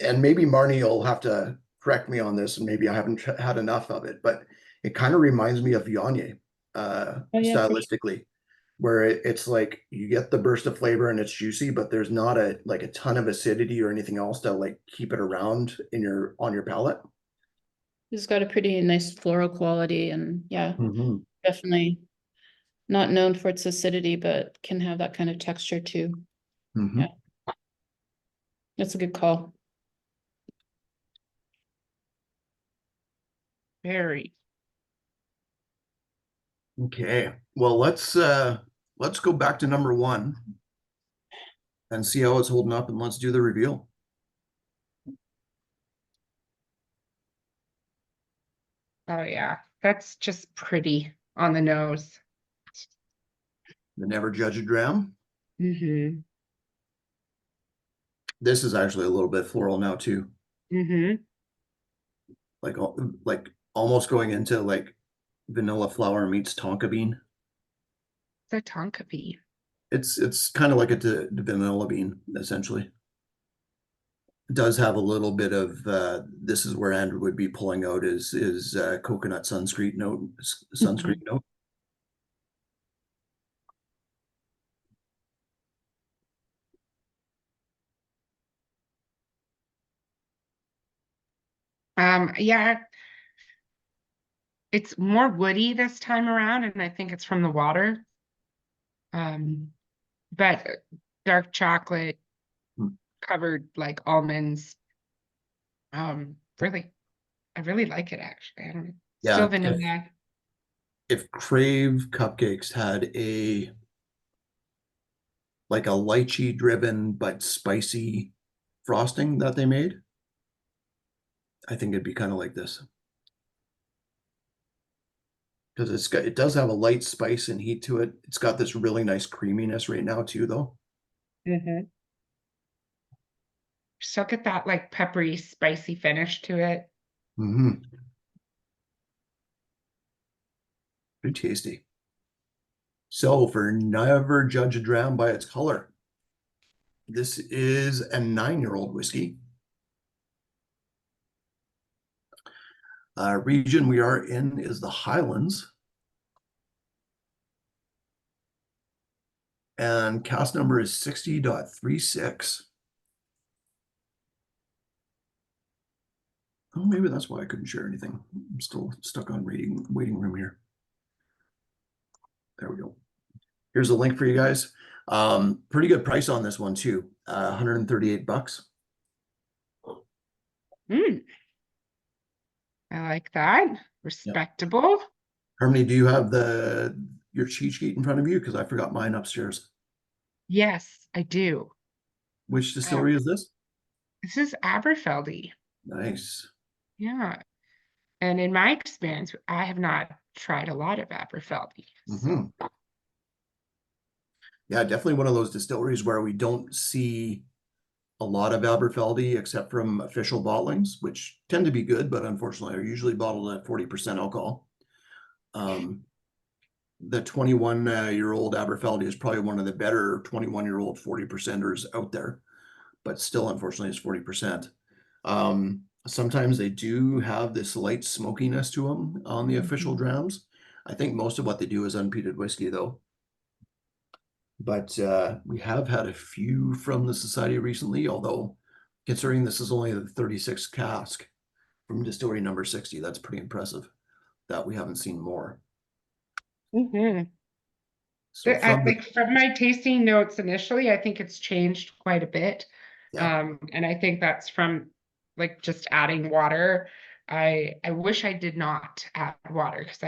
And maybe Marnie will have to correct me on this, and maybe I haven't had enough of it, but it kind of reminds me of Viognier
Oh, yeah, for sure.
stylistically, where it's like you get the burst of flavor and it's juicy, but there's not a ton of acidity or anything else to like keep it around on your palate.
It's got a pretty nice floral quality, and yeah,
Mhm.
definitely not known for its acidity, but can have that kind of texture too.
Mhm.
Yeah. That's a good call.
Very.
Okay, well, let's go back to number one and see how it's holding up, and let's do the reveal.
Oh yeah. That's just pretty on the nose.
The Never Judge a Dram.
Mm-hmm.
This is actually a little bit floral now too,
Mm-hmm.
like almost going into like vanilla flower meets tonka bean.
The tonka bean.
It's kind of like a vanilla bean essentially. It does have a little bit of this is where Andrew would be pulling out is coconut sunscreen note.
Yeah, it's more woody this time around, and I think it's from the water. But dark chocolate
Hmm.
covered like almonds. Really, I really like it actually. I don't know. Still
Yeah,
vanilla.
if Crave Cupcakes had a like a lychee driven but spicy frosting that they made, I think it'd be kind of like this. Because it does have a light spice and heat to it. It's got this really nice creaminess right now too, though.
Mhm. Still get that like peppery, spicy finish to it.
Mm-hmm. Pretty tasty. So for never judge a dram by its color, this is a 9-year-old whiskey. Region we are in is the Highlands. And cast number is 60.36. Oh, maybe that's why I couldn't share anything. I'm still stuck on waiting room here. There we go. Here's a link for you guys. Pretty good price on this one too. $138.
Mm. I like that. Respectable.
Harmony, do you have your cheat sheet in front of you? Because I forgot mine upstairs.
Yes, I do.
Which distillery is this?
This is Aberfeldy.
Nice.
Yeah. And in my experience, I have not tried a lot of Aberfeldy.
Mm-hmm. Yeah, definitely one of those distilleries where we don't see a lot of Aberfeldy except from official bottlings, which tend to be good, but unfortunately are usually bottled at 40% alcohol. The 21-year-old Aberfeldy is probably one of the better 21-year-old 40%ers out there, but still, unfortunately, it's 40%. Sometimes they do have this light smokiness to them on the official drams. I think most of what they do is unpeated whiskey, though. But we have had a few from the society recently, although considering this is only the 36th cask from distillery number 60, that's pretty impressive that we haven't seen more.
Mhm.
So
I think from my tasting notes initially, I think it's changed quite a bit.
Yeah.
And I think that's from like just adding water. I wish I did not add water because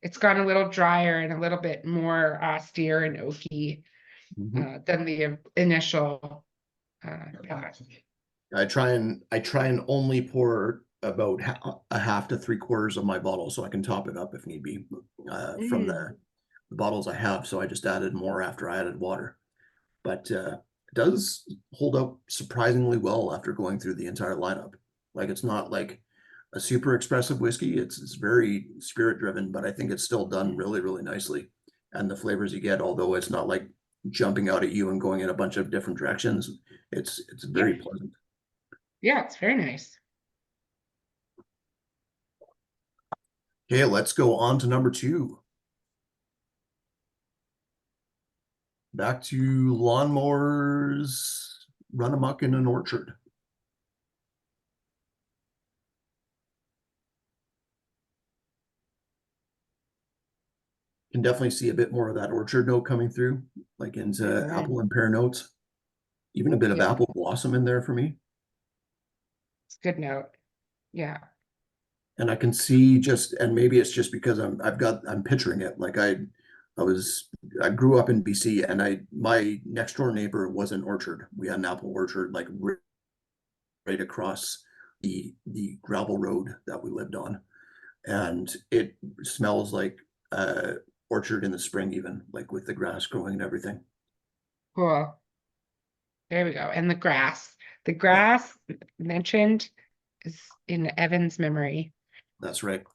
it's gone a little drier and a little bit more austere and oaky than the initial pass.
I try and only pour about a half to 3/4 of my bottle so I can top it up if need be from the bottles I have. So I just added more after I added water, but it does hold up surprisingly well after going through the entire lineup. Like it's not like a super expressive whiskey. It's very spirit driven, but I think it's still done really, really nicely. And the flavors you get, although it's not like jumping out at you and going in a bunch of different directions, it's very pleasant.
Yeah, it's very nice.
Okay, let's go on to number 2. Back to Lawnmowers Run Amok in an Orchard. Can definitely see a bit more of that orchard note coming through, like into apple and pear notes. Even a bit of apple blossom in there for me.
It's a good note. Yeah.
And I can see and maybe it's just because I'm picturing it. Like I grew up in BC and my next door neighbor was an orchard. We had an apple orchard like right across the gravel road that we lived on. And it smells like orchard in the spring, even like with the grass growing and everything.
Cool. There we go. And the grass mentioned is in Evan's memory.
That's right.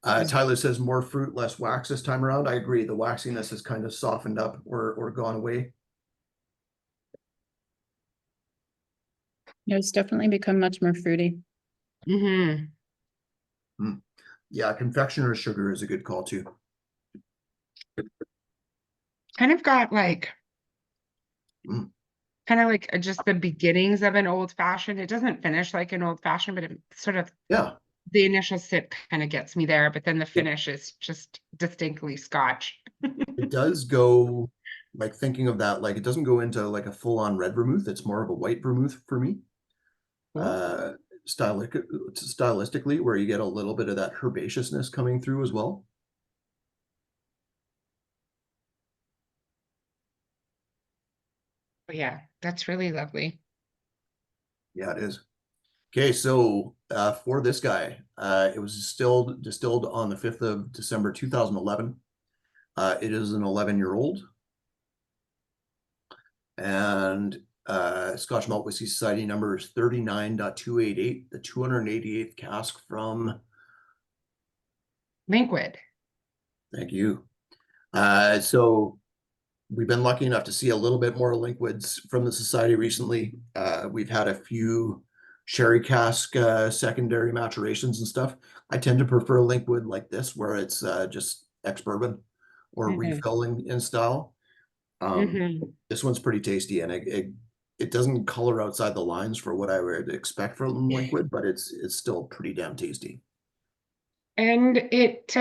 Tyler says more fruit, less wax this time around. I agree. The waxiness has kind of softened up or gone away.
Yeah, it's definitely become much more fruity.
Mm-hmm.
Yeah, confectioner's sugar is a good call too.
Kind of got like just the beginnings of an old fashioned. It doesn't finish like an old fashioned, but it sort of the initial sip kind of gets me there, but then the finish is just distinctly Scotch.
It does go like thinking of that, like it doesn't go into like a full-on red vermouth. It's more of a white vermouth for me. Stylistically, where you get a little bit of that herbaceousness coming through as well.
Yeah, that's really lovely.
Yeah, it is. Okay, so for this guy, it was distilled on the 5th of December 2011. It is an 11-year-old. And Scotch Malt Whiskey Society number is 39.288, the 288th cask from,
Linkwood.
thank you. So we've been lucky enough to see a little bit more Linkwoods from the society recently. We've had a few sherry cask secondary maturations and stuff. I tend to prefer Linkwood like this, where it's just ex-bourbon or refilling in style. This one's pretty tasty, and it doesn't color outside the lines for what I would expect from Linkwood, but it's still pretty damn tasty.
And it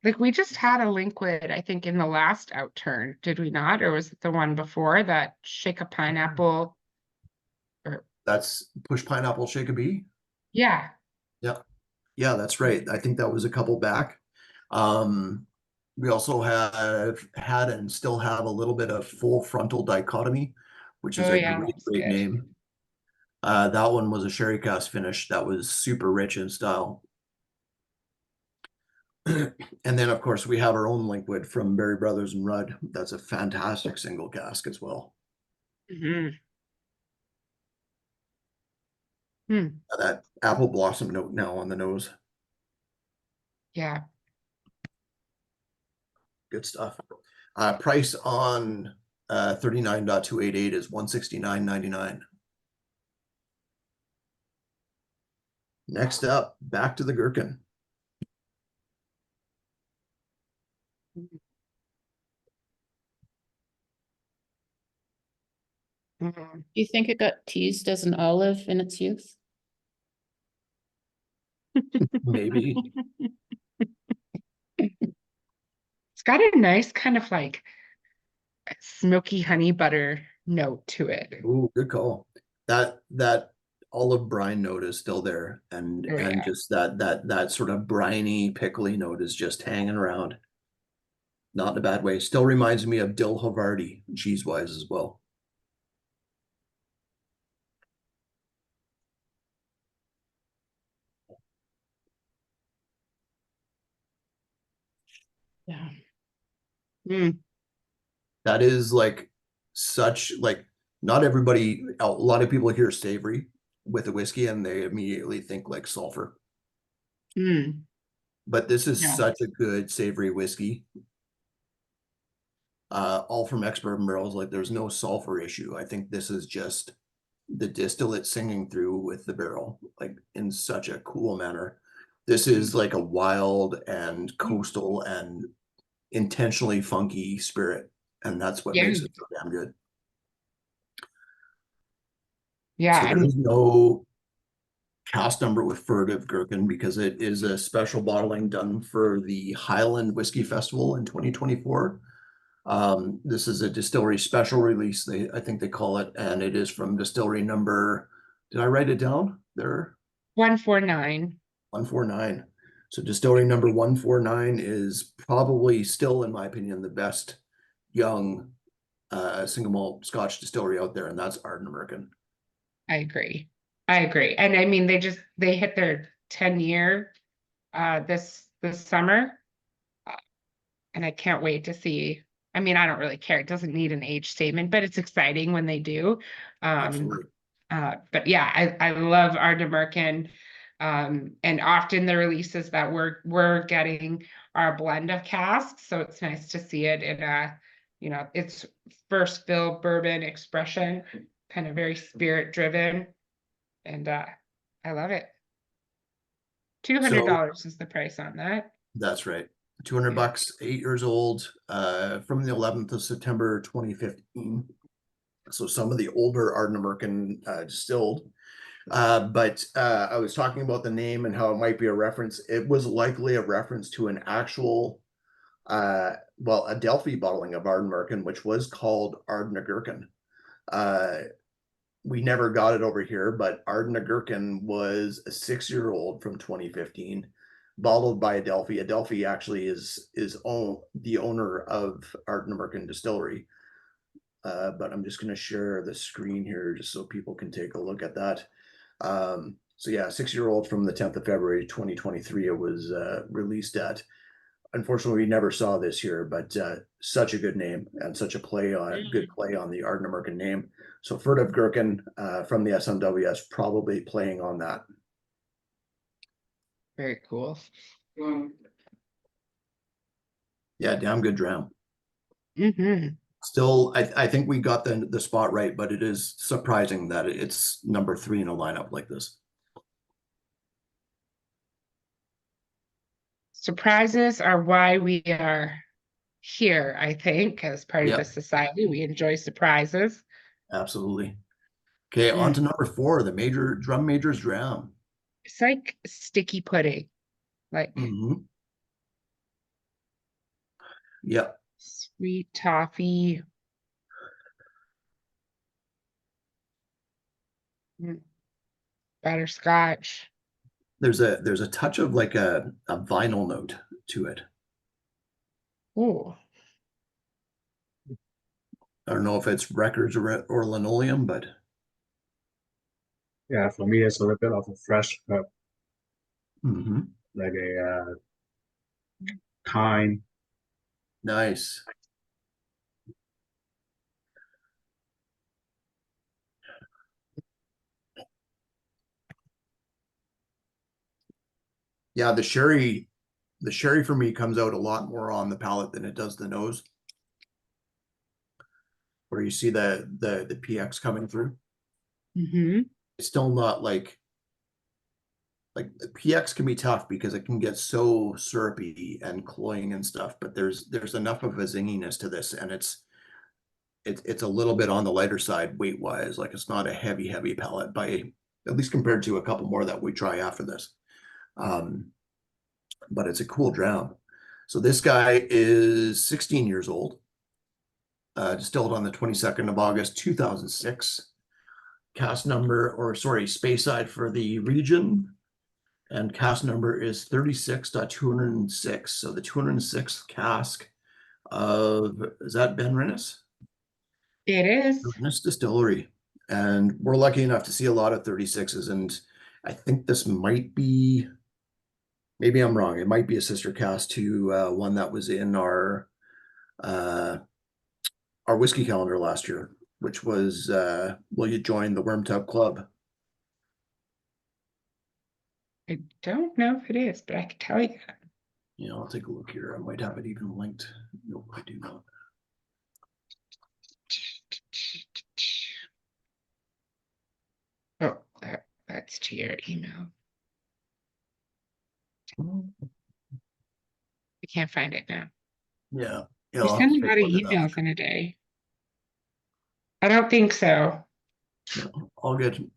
like we just had a Linkwood, I think, in the last Outturn, did we not? Or was it the one before that shake a pineapple? Or
That's Push Pineapple Shake a Bee.
yeah.
Yeah, that's right. I think that was a couple back. We also have had and still have a little bit of Full Frontal Dichotomy, which is
Oh
a
yeah,
great,
that's
great
good.
name. That one was a sherry cask finish that was super rich in style. And then, of course, we have our own Linkwood from Berry Brothers and Rudd. That's a fantastic single cask as well. That apple blossom note now on the nose.
Yeah.
Good stuff. Price on 39.288 is $169.99. Next up, back to the Gherkin.
Do you think it got teased as an olive in its youth?
Maybe.
It's got a nice kind of like smoky honey butter note to it.
Ooh, good call. That olive brine note is still there, and
Oh, yeah.
just that sort of briny, pickly note is just hanging around. Not in a bad way. Still reminds me of Dill Havarti, cheese-wise as well.
Yeah.
That is like such like not everybody, a lot of people hear savory with a whiskey and they immediately think like sulfur. But this is
Yeah.
such a good savory whiskey. All from ex-bourbon barrels, like there's no sulfur issue. I think this is just the distillate singing through with the barrel, like in such a cool manner. This is like a wild and coastal and intentionally funky spirit, and that's what makes it so damn good.
Yeah.
So there's no cast number with Furtive Gherkin because it is a special bottling done for the Highland Whiskey Festival in 2024. This is a distillery special release, I think they call it, and it is from distillery number, did I write it down there?
149.
149. So distillery number 149 is probably still, in my opinion, the best young single malt Scotch distillery out there, and that's Ardnamurchan.
I agree. And I mean, they hit their 10-year this summer. And I can't wait to see. I mean, I don't really care. It doesn't need an age statement, but it's exciting when they do.
Absolutely.
But yeah, I love Ardnamurchan. And often the releases that we're getting are a blend of casks. So it's nice to see it in a, it's first fill bourbon expression, kind of very spirit driven. And I love it. $200 is the price on that.
That's right. 200 bucks, 8 years old, from the 11th of September 2015. So some of the older Ardnamurchan distilled. But I was talking about the name and how it might be a reference. It was likely a reference to an actual, well, a Delphi bottling of Ardnamurchan, which was called Ardnagherkin. We never got it over here, but Ardnagherkin was a 6-year-old from 2015, bottled by Adelphi. Adelphi actually is the owner of Ardnamurchan Distillery. But I'm just going to share the screen here just so people can take a look at that. So yeah, 6-year-old from the 10th of February 2023. It was released at unfortunately we never saw this year, but such a good name and such a good play on the Ardnamurchan name. So Furtive Gherkin from the SMWS probably playing on that.
Very cool.
Yeah, damn good dram.
Mm-hmm.
Still, I think we got the spot right, but it is surprising that it's number 3 in a lineup like this.
Surprises are why we are here, I think, as part of
Yep.
the society. We enjoy surprises.
Absolutely. Okay, on to number 4, the drum major's dram.
It's like sticky pudding, like
Yep.
sweet toffee. Butterscotch.
There's a touch of like a vinyl note to it.
Oh,
I don't know if it's records or linoleum, but
Yeah, for me, it's a little bit of a fresh cup,
mhm.
like a thyme.
Nice. Yeah, the sherry for me comes out a lot more on the palate than it does the nose. Where you see the PX coming through.
mm-hmm.
It's still not like the PX can be tough because it can get so syrupy and cloying and stuff, but there's enough of a zinginess to this, and it's a little bit on the lighter side weight wise. Like it's not a heavy palate by at least compared to a couple more that we try after this. But it's a cool dram. So this guy is 16 years old. Distilled on the 22nd of August, 2006. Cask number, or sorry, Speyside for the region. And cask number is 36.206. So the 206th cask of, is that Ben Rennes?
It is.
Rennes Distillery. And we're lucky enough to see a lot of 36s. And I think this might be, maybe I'm wrong, it might be a sister cask to one that was in our whiskey calendar last year, which was will you join the Worm Tub Club?
I don't know if it is, but I can tell you.
Yeah, I'll take a look here. I might have it even linked. Nope, I do not.
Oh, that's to your email. I can't find it now.
Yeah.
You
I'll
send
have
a
to
lot of
look it up.
emails in a day. I don't think so.
No, all good.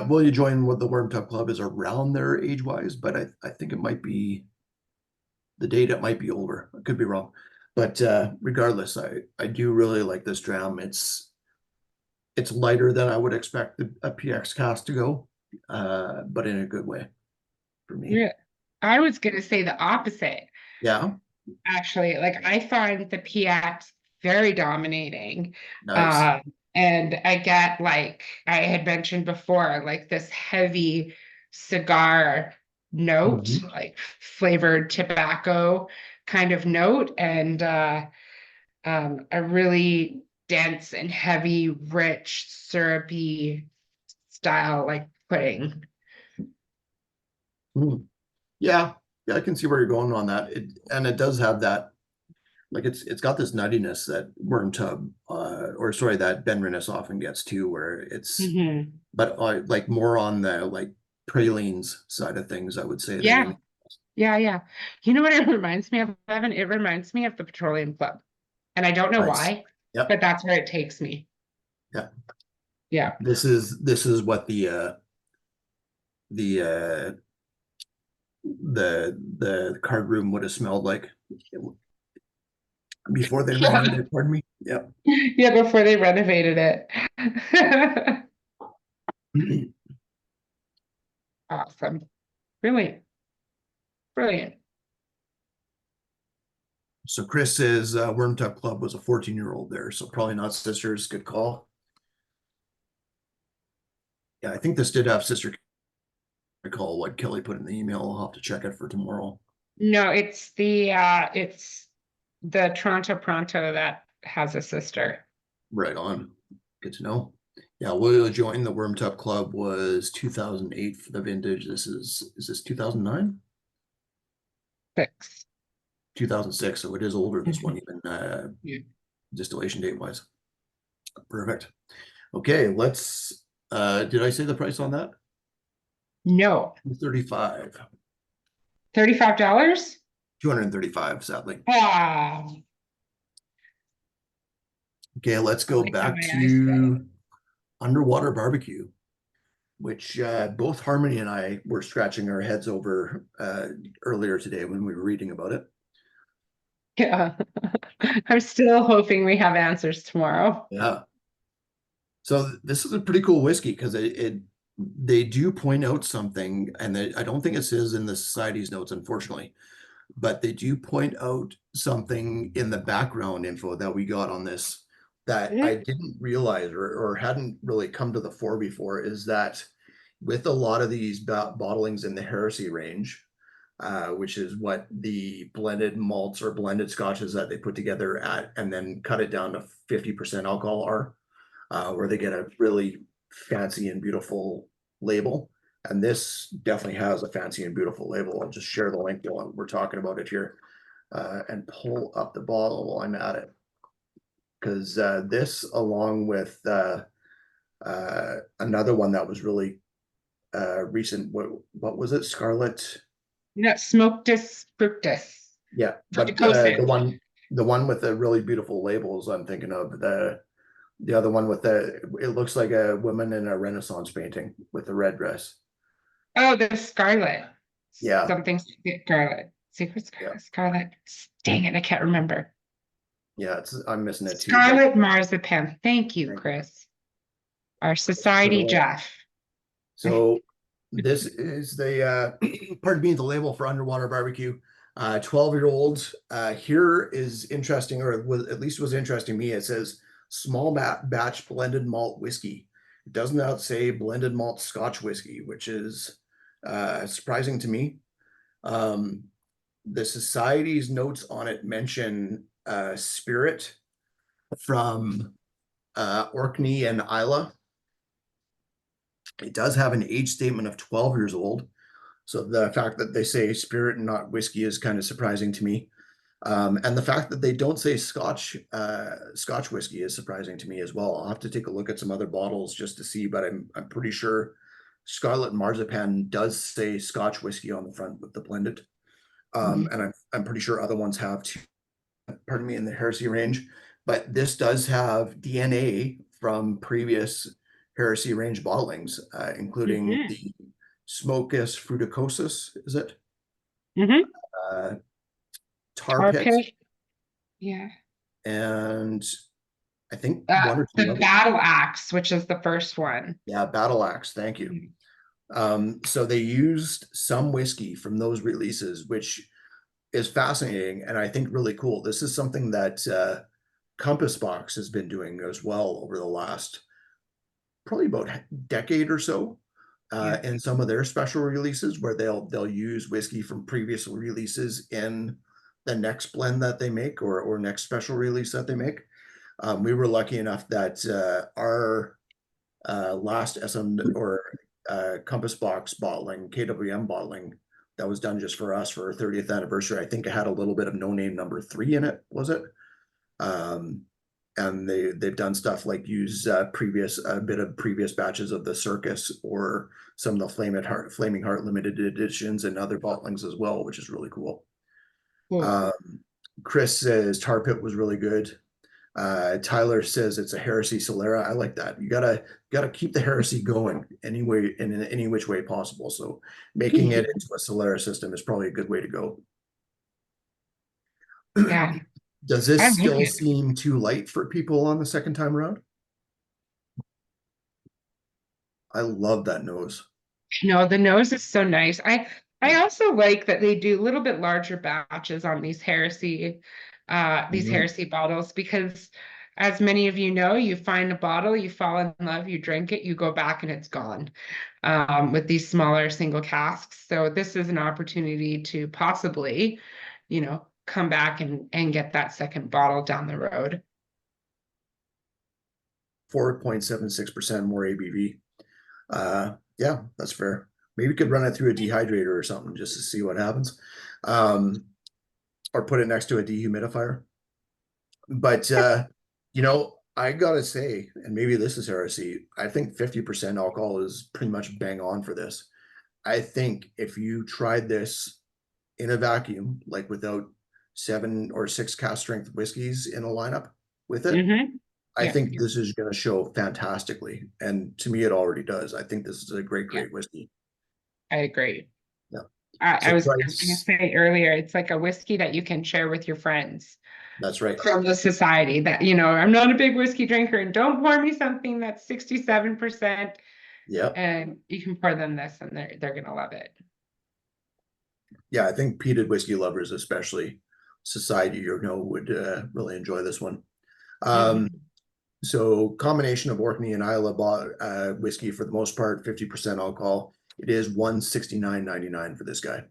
Will you join with the Worm Tub Club is around there age-wise, but I think it might be the date, it might be older. I could be wrong. But regardless, I do really like this dram. It's lighter than I would expect a PX cast to go, but in a good way for me.
Yeah. I was gonna say the opposite.
Yeah,
Actually, like I find the PX very dominating.
nice.
And I get, like I had mentioned before, like this heavy cigar note, like flavored tobacco kind of note, and a really dense and heavy, rich, syrupy style like pudding.
Yeah, I can see where you're going on that. It does have that, like it's got this nuttiness that Worm Tub, or sorry, that Ben Rennes often gets too, where it's,
Mhm.
but like more on the like pralines side of things, I would say. than
Yeah.
any-
Yeah. You know what it reminds me of, Evan? It reminds me of the Petroleum Club. And I don't know
Nice.
why,
Yep.
but that's where it takes me.
Yeah.
Yeah.
This is what the card room would have smelled like before they renovated it. Pardon me. Yep.
Yeah, before they renovated it. Awesome. Brilliant. Brilliant.
So Chris says Worm Tub Club was a 14-year-old there, so probably not sisters. Good call. Yeah, I think this did have sister. Recall what Kelly put in the email. I'll have to check it for tomorrow.
No, it's the Toronto Pronto that has a sister.
Right on. Good to know. Yeah, Will joined the Worm Tub Club was 2008 for the vintage. Is this 2009?
6.
2006, so it is older, this one, even
Yeah.
distillation date wise. Perfect. Okay, let's did I say the price on that?
No,
35.
$35?
235, sadly.
Ah,
Okay, let's go
like how
back
my eyes
to underwater barbecue, which both Harmony and I were scratching our heads over earlier today when we were reading about it.
yeah. I'm still hoping we have answers tomorrow.
Yeah. So this is a pretty cool whiskey because they do point out something, and I don't think it says in the society's notes, unfortunately, but they do point out something in the background info that we got on this that I didn't realize or hadn't really come to the fore before, is that with a lot of these bottlings in the Heresy range, which is what the blended malts or blended scotches that they put together at and then cut it down to 50% alcohol are, where they get a really fancy and beautiful label. And this definitely has a fancy and beautiful label. I'll just share the link while we're talking about it here and pull up the bottle while I'm at it. Because this, along with another one that was really recent, what was it? Scarlet?
No, Smoktus Fructus.
Yeah, but the one with the really beautiful labels I'm thinking of, the other one with it looks like a woman in a Renaissance painting with a red dress.
Oh, the Scarlet.
Yeah.
Something Scarlet. Secret Scarlet.
Yeah.
Scarlet. Dang it, I can't remember.
Yeah, I'm missing it too.
Scarlet Marzipan. Thank you,
Thank you.
Chris. Our society Jeff.
So this is the pardon me, the label for underwater barbecue. 12-year-old. Here is interesting, or at least was interesting to me. It says small batch blended malt whiskey. It does not say blended malt Scotch whiskey, which is surprising to me. The society's notes on it mention spirit from Orkney and Isla. It does have an age statement of 12 years old. So the fact that they say spirit and not whiskey is kind of surprising to me. And the fact that they don't say Scotch whiskey is surprising to me as well. I'll have to take a look at some other bottles just to see, but I'm pretty sure Scarlet Marzipan does say Scotch whiskey on the front with the blended. And I'm pretty sure other ones have too, pardon me, in the Heresy range. But this does have DNA from previous Heresy range bottlings, including the Smokus fruticosus, is it? Tar Pit.
Yeah.
And I think one or two
the
others.
Battle Axe, which is the first one.
Yeah, Battle Axe. Thank you. So they used some whiskey from those releases, which is fascinating and I think really cool. This is something that Compass Box has been doing as well over the last probably about a decade or so. In some of their special releases where they'll use whiskey from previous releases in the next blend that they make or next special release that they make. We were lucky enough that our last SM or Compass Box bottling, KWM bottling, that was done just for us for our 30th anniversary. I think it had a little bit of No Name number 3 in it, was it? And they've done stuff like use a bit of previous batches of the Circus or some of the Flaming Heart limited editions and other bottlings as well, which is really cool. Chris says Tar Pit was really good. Tyler says it's a Heresy Solera. I like that. You gotta keep the Heresy going anyway in any which way possible. So making it into a Solera system is probably a good way to go.
Yeah.
Does this still seem too light for people on the second time around? I love that nose.
No, the nose is so nice. I also like that they do a little bit larger batches on these Heresy bottles, because as many of you know, you find a bottle, you fall in love, you drink it, you go back and it's gone. with these smaller single casks. So this is an opportunity to possibly, come back and get that second bottle down the road.
4.76% more ABV. Yeah, that's fair. Maybe we could run it through a dehydrator or something just to see what happens. Or put it next to a dehumidifier. But I gotta say, and maybe this is heresy, I think 50% alcohol is pretty much bang on for this. I think if you tried this in a vacuum, like without 7 or 6 cask strength whiskeys in a lineup with it, I think this is going to show fantastically. And to me, it already does. I think this is a great whiskey.
I agree.
Yeah.
I was going to say earlier, it's like a whiskey that you can share with your friends.
That's right.
From the society that, I'm not a big whiskey drinker, and don't pour me something that's 67%.
Yeah.
And you can pour them this and they're going to love it.
Yeah, I think peated whiskey lovers, especially society, would really enjoy this one. So combination of Orkney and Islay whiskey for the most part, 50% alcohol. It is $169.99 for this guy.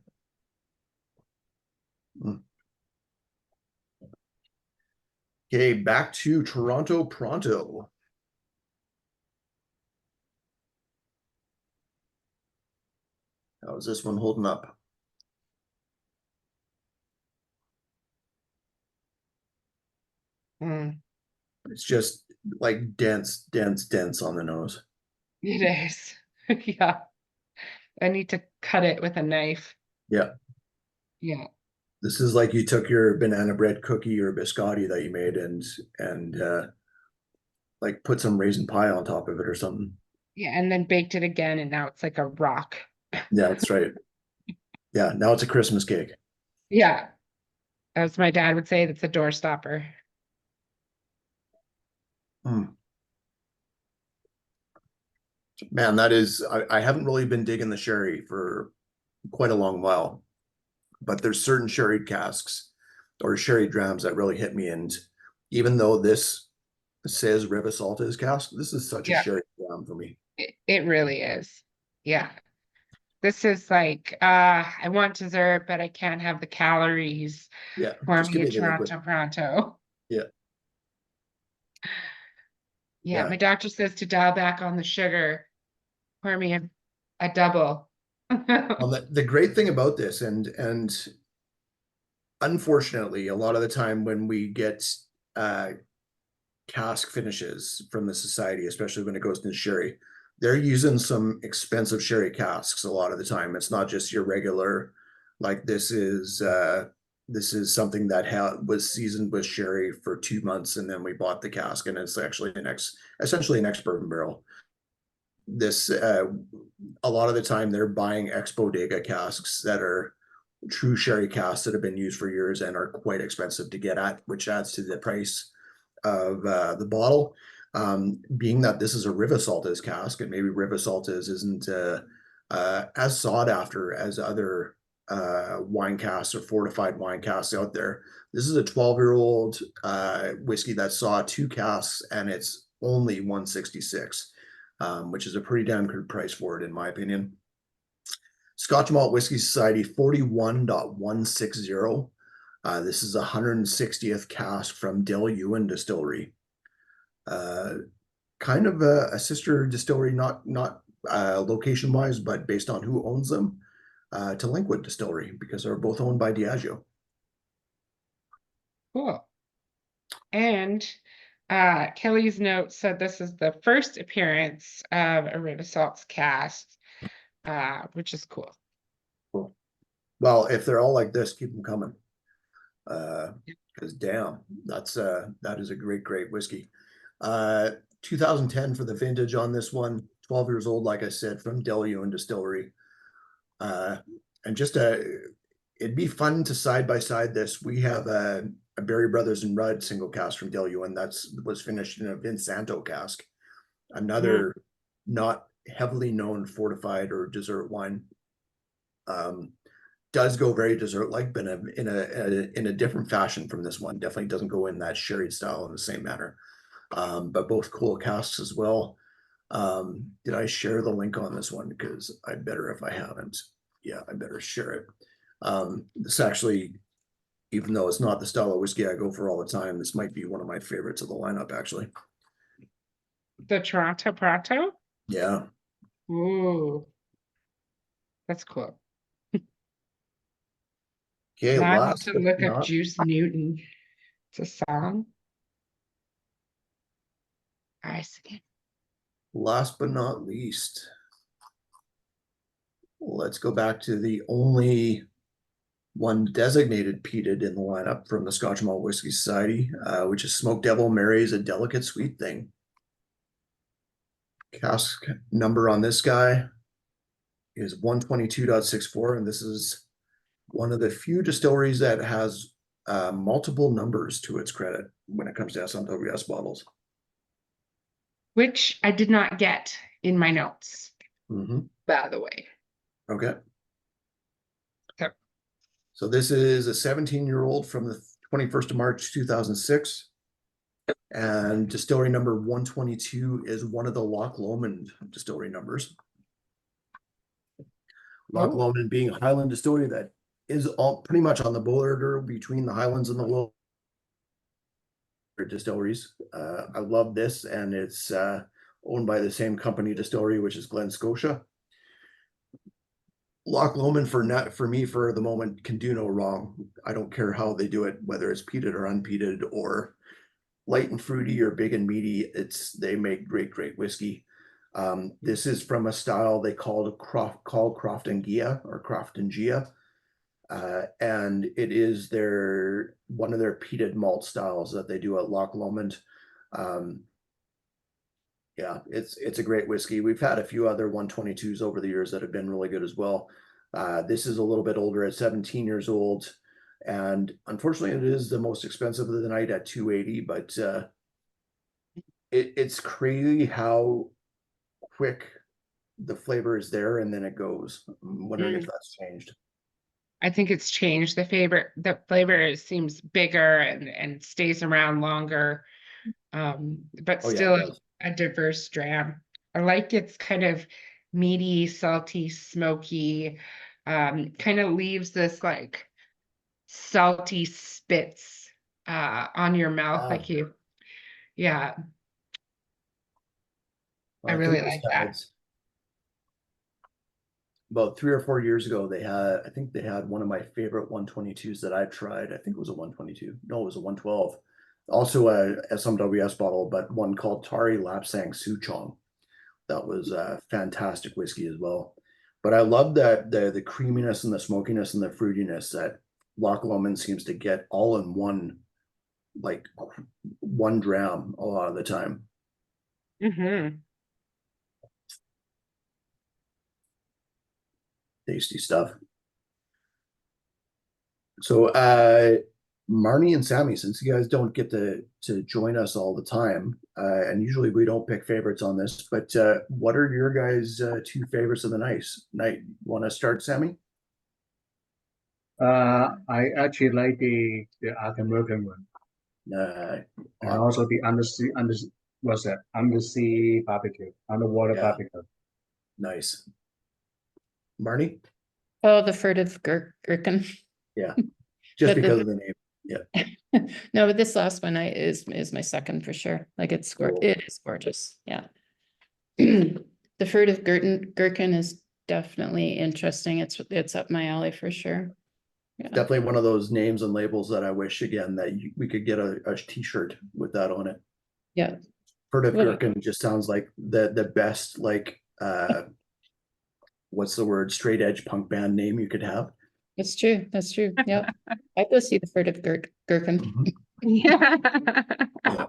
Okay, back to Toronto Pronto. How's this one holding up? It's just like dense on the nose.
It is. Yeah. I need to cut it with a knife.
Yeah.
Yeah.
This is like you took your banana bread cookie or biscotti that you made and like put some raisin pie on top of it or something.
Yeah, and then baked it again, and now it's like a rock.
Yeah, that's right. Yeah, now it's a Christmas cake.
Yeah. As my dad would say, that's a door stopper.
Man, that is, I haven't really been digging the sherry for quite a long while, but there's certain sherry casks or sherry drams that really hit me. And even though this says Rivesalta is cask, this is such a sherry dram for me.
It really is. Yeah. This is like, I want dessert, but I can't have the calories.
Yeah.
For me, Toronto Pronto.
Yeah.
Yeah, my doctor says to dial back on the sugar. Pour me a double.
Well, the great thing about this, and unfortunately, a lot of the time when we get cask finishes from the society, especially when it goes into sherry, they're using some expensive sherry casks a lot of the time. It's not just your regular, like this is something that was seasoned with sherry for 2 months, and then we bought the cask, and it's actually essentially an ex-bourbon barrel. This a lot of the time they're buying ex-bodega casks that are true sherry casks that have been used for years and are quite expensive to get at, which adds to the price of the bottle. Being that this is a Rivesalta's cask, and maybe Rivesalta's isn't as sought after as other wine casks or fortified wine casks out there. This is a 12-year-old whiskey that saw 2 casks, and it's only $166. Which is a pretty damn good price for it, in my opinion. Scotch Malt Whiskey Society 41.160. This is 160th cask from Del Ewan Distillery. Kind of a sister distillery, not location wise, but based on who owns them, to Linkwood Distillery, because they're both owned by Diageo.
Cool. And Kelly's note said this is the first appearance of a Rivesalta's cast, which is cool.
Cool. Well, if they're all like this, keep them coming. Because damn, that is a great whiskey. 2010 for the vintage on this one. 12 years old, like I said, from Del Ewan Distillery. And just it'd be fun to side by side this. We have a Berry Brothers and Rudd single cask from Del Ewan was finished in a Vinsanto cask, another not heavily known fortified or dessert wine. Does go very dessert like, but in a different fashion from this one. Definitely doesn't go in that sherry style in the same manner. But both cool casks as well. Did I share the link on this one? Because I better if I haven't. Yeah, I better share it. This actually, even though it's not the style of whiskey I go for all the time, this might be one of my favorites of the lineup, actually.
The Toronto Pronto?
Yeah.
Ooh. That's cool.
Okay,
Now I want
last
to
but
look up
not,
Juice Newton. It's a song. I see.
last but not least, let's go back to the only one designated peated in the lineup from the Scotch Malt Whiskey Society, which is Smoked Devil Marries, a Delicate Sweet Thing. Cask number on this guy is 122.64, and this is one of the few distilleries that has multiple numbers to its credit when it comes to SMWS bottles.
Which I did not get in my notes,
Mm-hmm.
by the way.
Okay.
So,
So this is a 17-year-old from the 21st of March, 2006. And distillery number 122 is one of the Loch Lomond distillery numbers. Loch
Oh.
Lomond being a Highland distillery that is all pretty much on the border between the Highlands and the Low distilleries. I love this, and it's owned by the same company distillery, which is Glen Scotia. Loch Lomond for me for the moment can do no wrong. I don't care how they do it, whether it's peated or unpeated or light and fruity or big and meaty. They make great whiskey. This is from a style they call Croftingia or Croftingia. And it is one of their peated malt styles that they do at Loch Lomond. Yeah, it's a great whiskey. We've had a few other 122s over the years that have been really good as well. This is a little bit older at 17 years old, and unfortunately it is the most expensive of the night at $280, but it's crazy how quick the flavor is there and then it goes. I'm wondering if that's changed.
I think it's changed. The flavor seems bigger and stays around longer. But
Oh, yeah,
still
it does.
a diverse dram. I like it's kind of meaty, salty, smoky, kind of leaves this like salty spits on your mouth, like yeah, I really like that.
About 3 or 4 years ago, I think they had one of my favorite 122s that I've tried. I think it was a 122. No, it was a 112. Also a SMWS bottle, but one called Tari Lapsang Souchong. That was a fantastic whiskey as well. But I love that the creaminess and the smokiness and the fruitiness that Loch Lomond seems to get all in one dram a lot of the time.
Mm-hmm.
Tasty stuff. So Marnie and Sammy, since you guys don't get to join us all the time, and usually we don't pick favorites on this, but what are your guys' two favorites of the night? Want to start, Sammy?
I actually like the American one, and also the undersea barbecue, underwater barbecue.
Nice. Marnie?
Oh, the Furtive Gherkin.
Yeah, just
But
because of the name. Yeah.
No, but this last one is my second for sure. Like it is gorgeous. Yeah. The Furtive Gherkin is definitely interesting. It's up my alley for sure. Yeah.
Definitely one of those names and labels that I wish again that we could get a t-shirt with that on it.
Yeah.
Furtive Gherkin just sounds like the best, like what's the word, straight edge punk band name you could have.
That's true. That's true. Yeah. I go see the Furtive Gherkin.
Mm-hmm.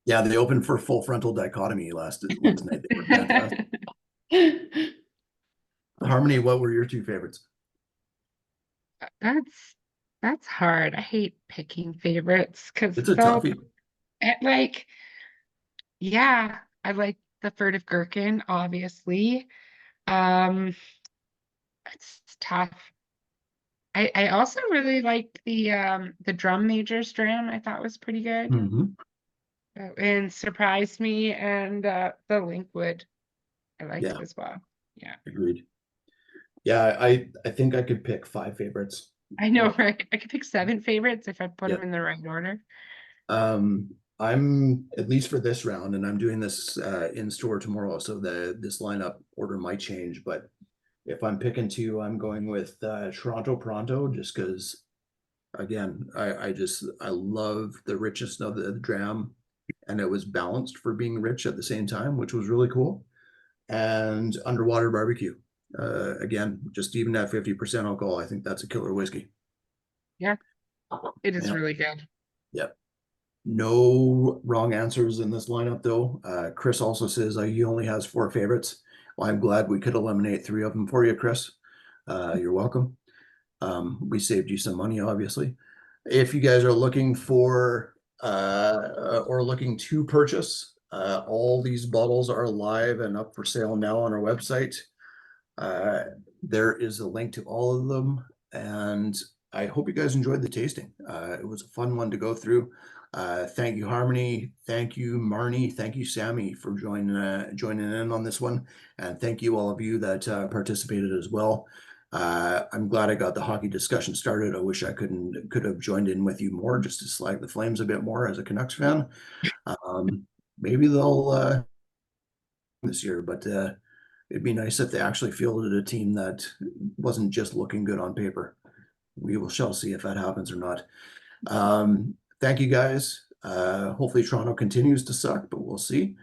Yeah, they opened for Full Frontal Dichotomy last night. They were fantastic. Harmony, what were your two favorites?
That's hard. I hate picking favorites because
It's a toughie.
like, yeah, I like the Furtive Gherkin, obviously. It's tough. I also really like the drum majors dram. I thought was pretty good.
Mm-hmm.
And surprised me, and the Linkwood I like
Yeah.
as well. Yeah.
Agreed. Yeah, I think I could pick 5 favorites.
I know, right? I could pick 7 favorites if I put
Yeah.
them in the right order.
I'm at least for this round, and I'm doing this in store tomorrow, so this lineup order might change. But if I'm picking 2, I'm going with Toronto Pronto, just because, again, I love the richness of the dram, and it was balanced for being rich at the same time, which was really cool. And Underwater Barbecue, again, just even at 50% alcohol, I think that's a killer whiskey.
Yeah, it is
Yeah.
really good.
Yep. No wrong answers in this lineup, though. Chris also says he only has 4 favorites. Well, I'm glad we could eliminate 3 of them for you, Chris. You're welcome. We saved you some money, obviously. If you guys are looking for or looking to purchase, all these bottles are live and up for sale now on our website. There is a link to all of them, and I hope you guys enjoyed the tasting. It was a fun one to go through. Thank you, Harmony. Thank you, Marnie. Thank you, Sammy, for joining in on this one, and thank you all of you that participated as well. I'm glad I got the hockey discussion started. I wish I could have joined in with you more, just to slag the Flames a bit more as a Canucks fan. Maybe they'll this year, but it'd be nice if they actually fielded a team that wasn't just looking good on paper. Shall see if that happens or not. Thank you guys. Hopefully Toronto continues to suck, but we'll see.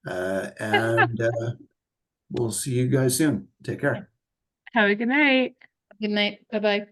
And we'll see you guys soon. Take care.
Have a good night.
Good night. Bye-bye.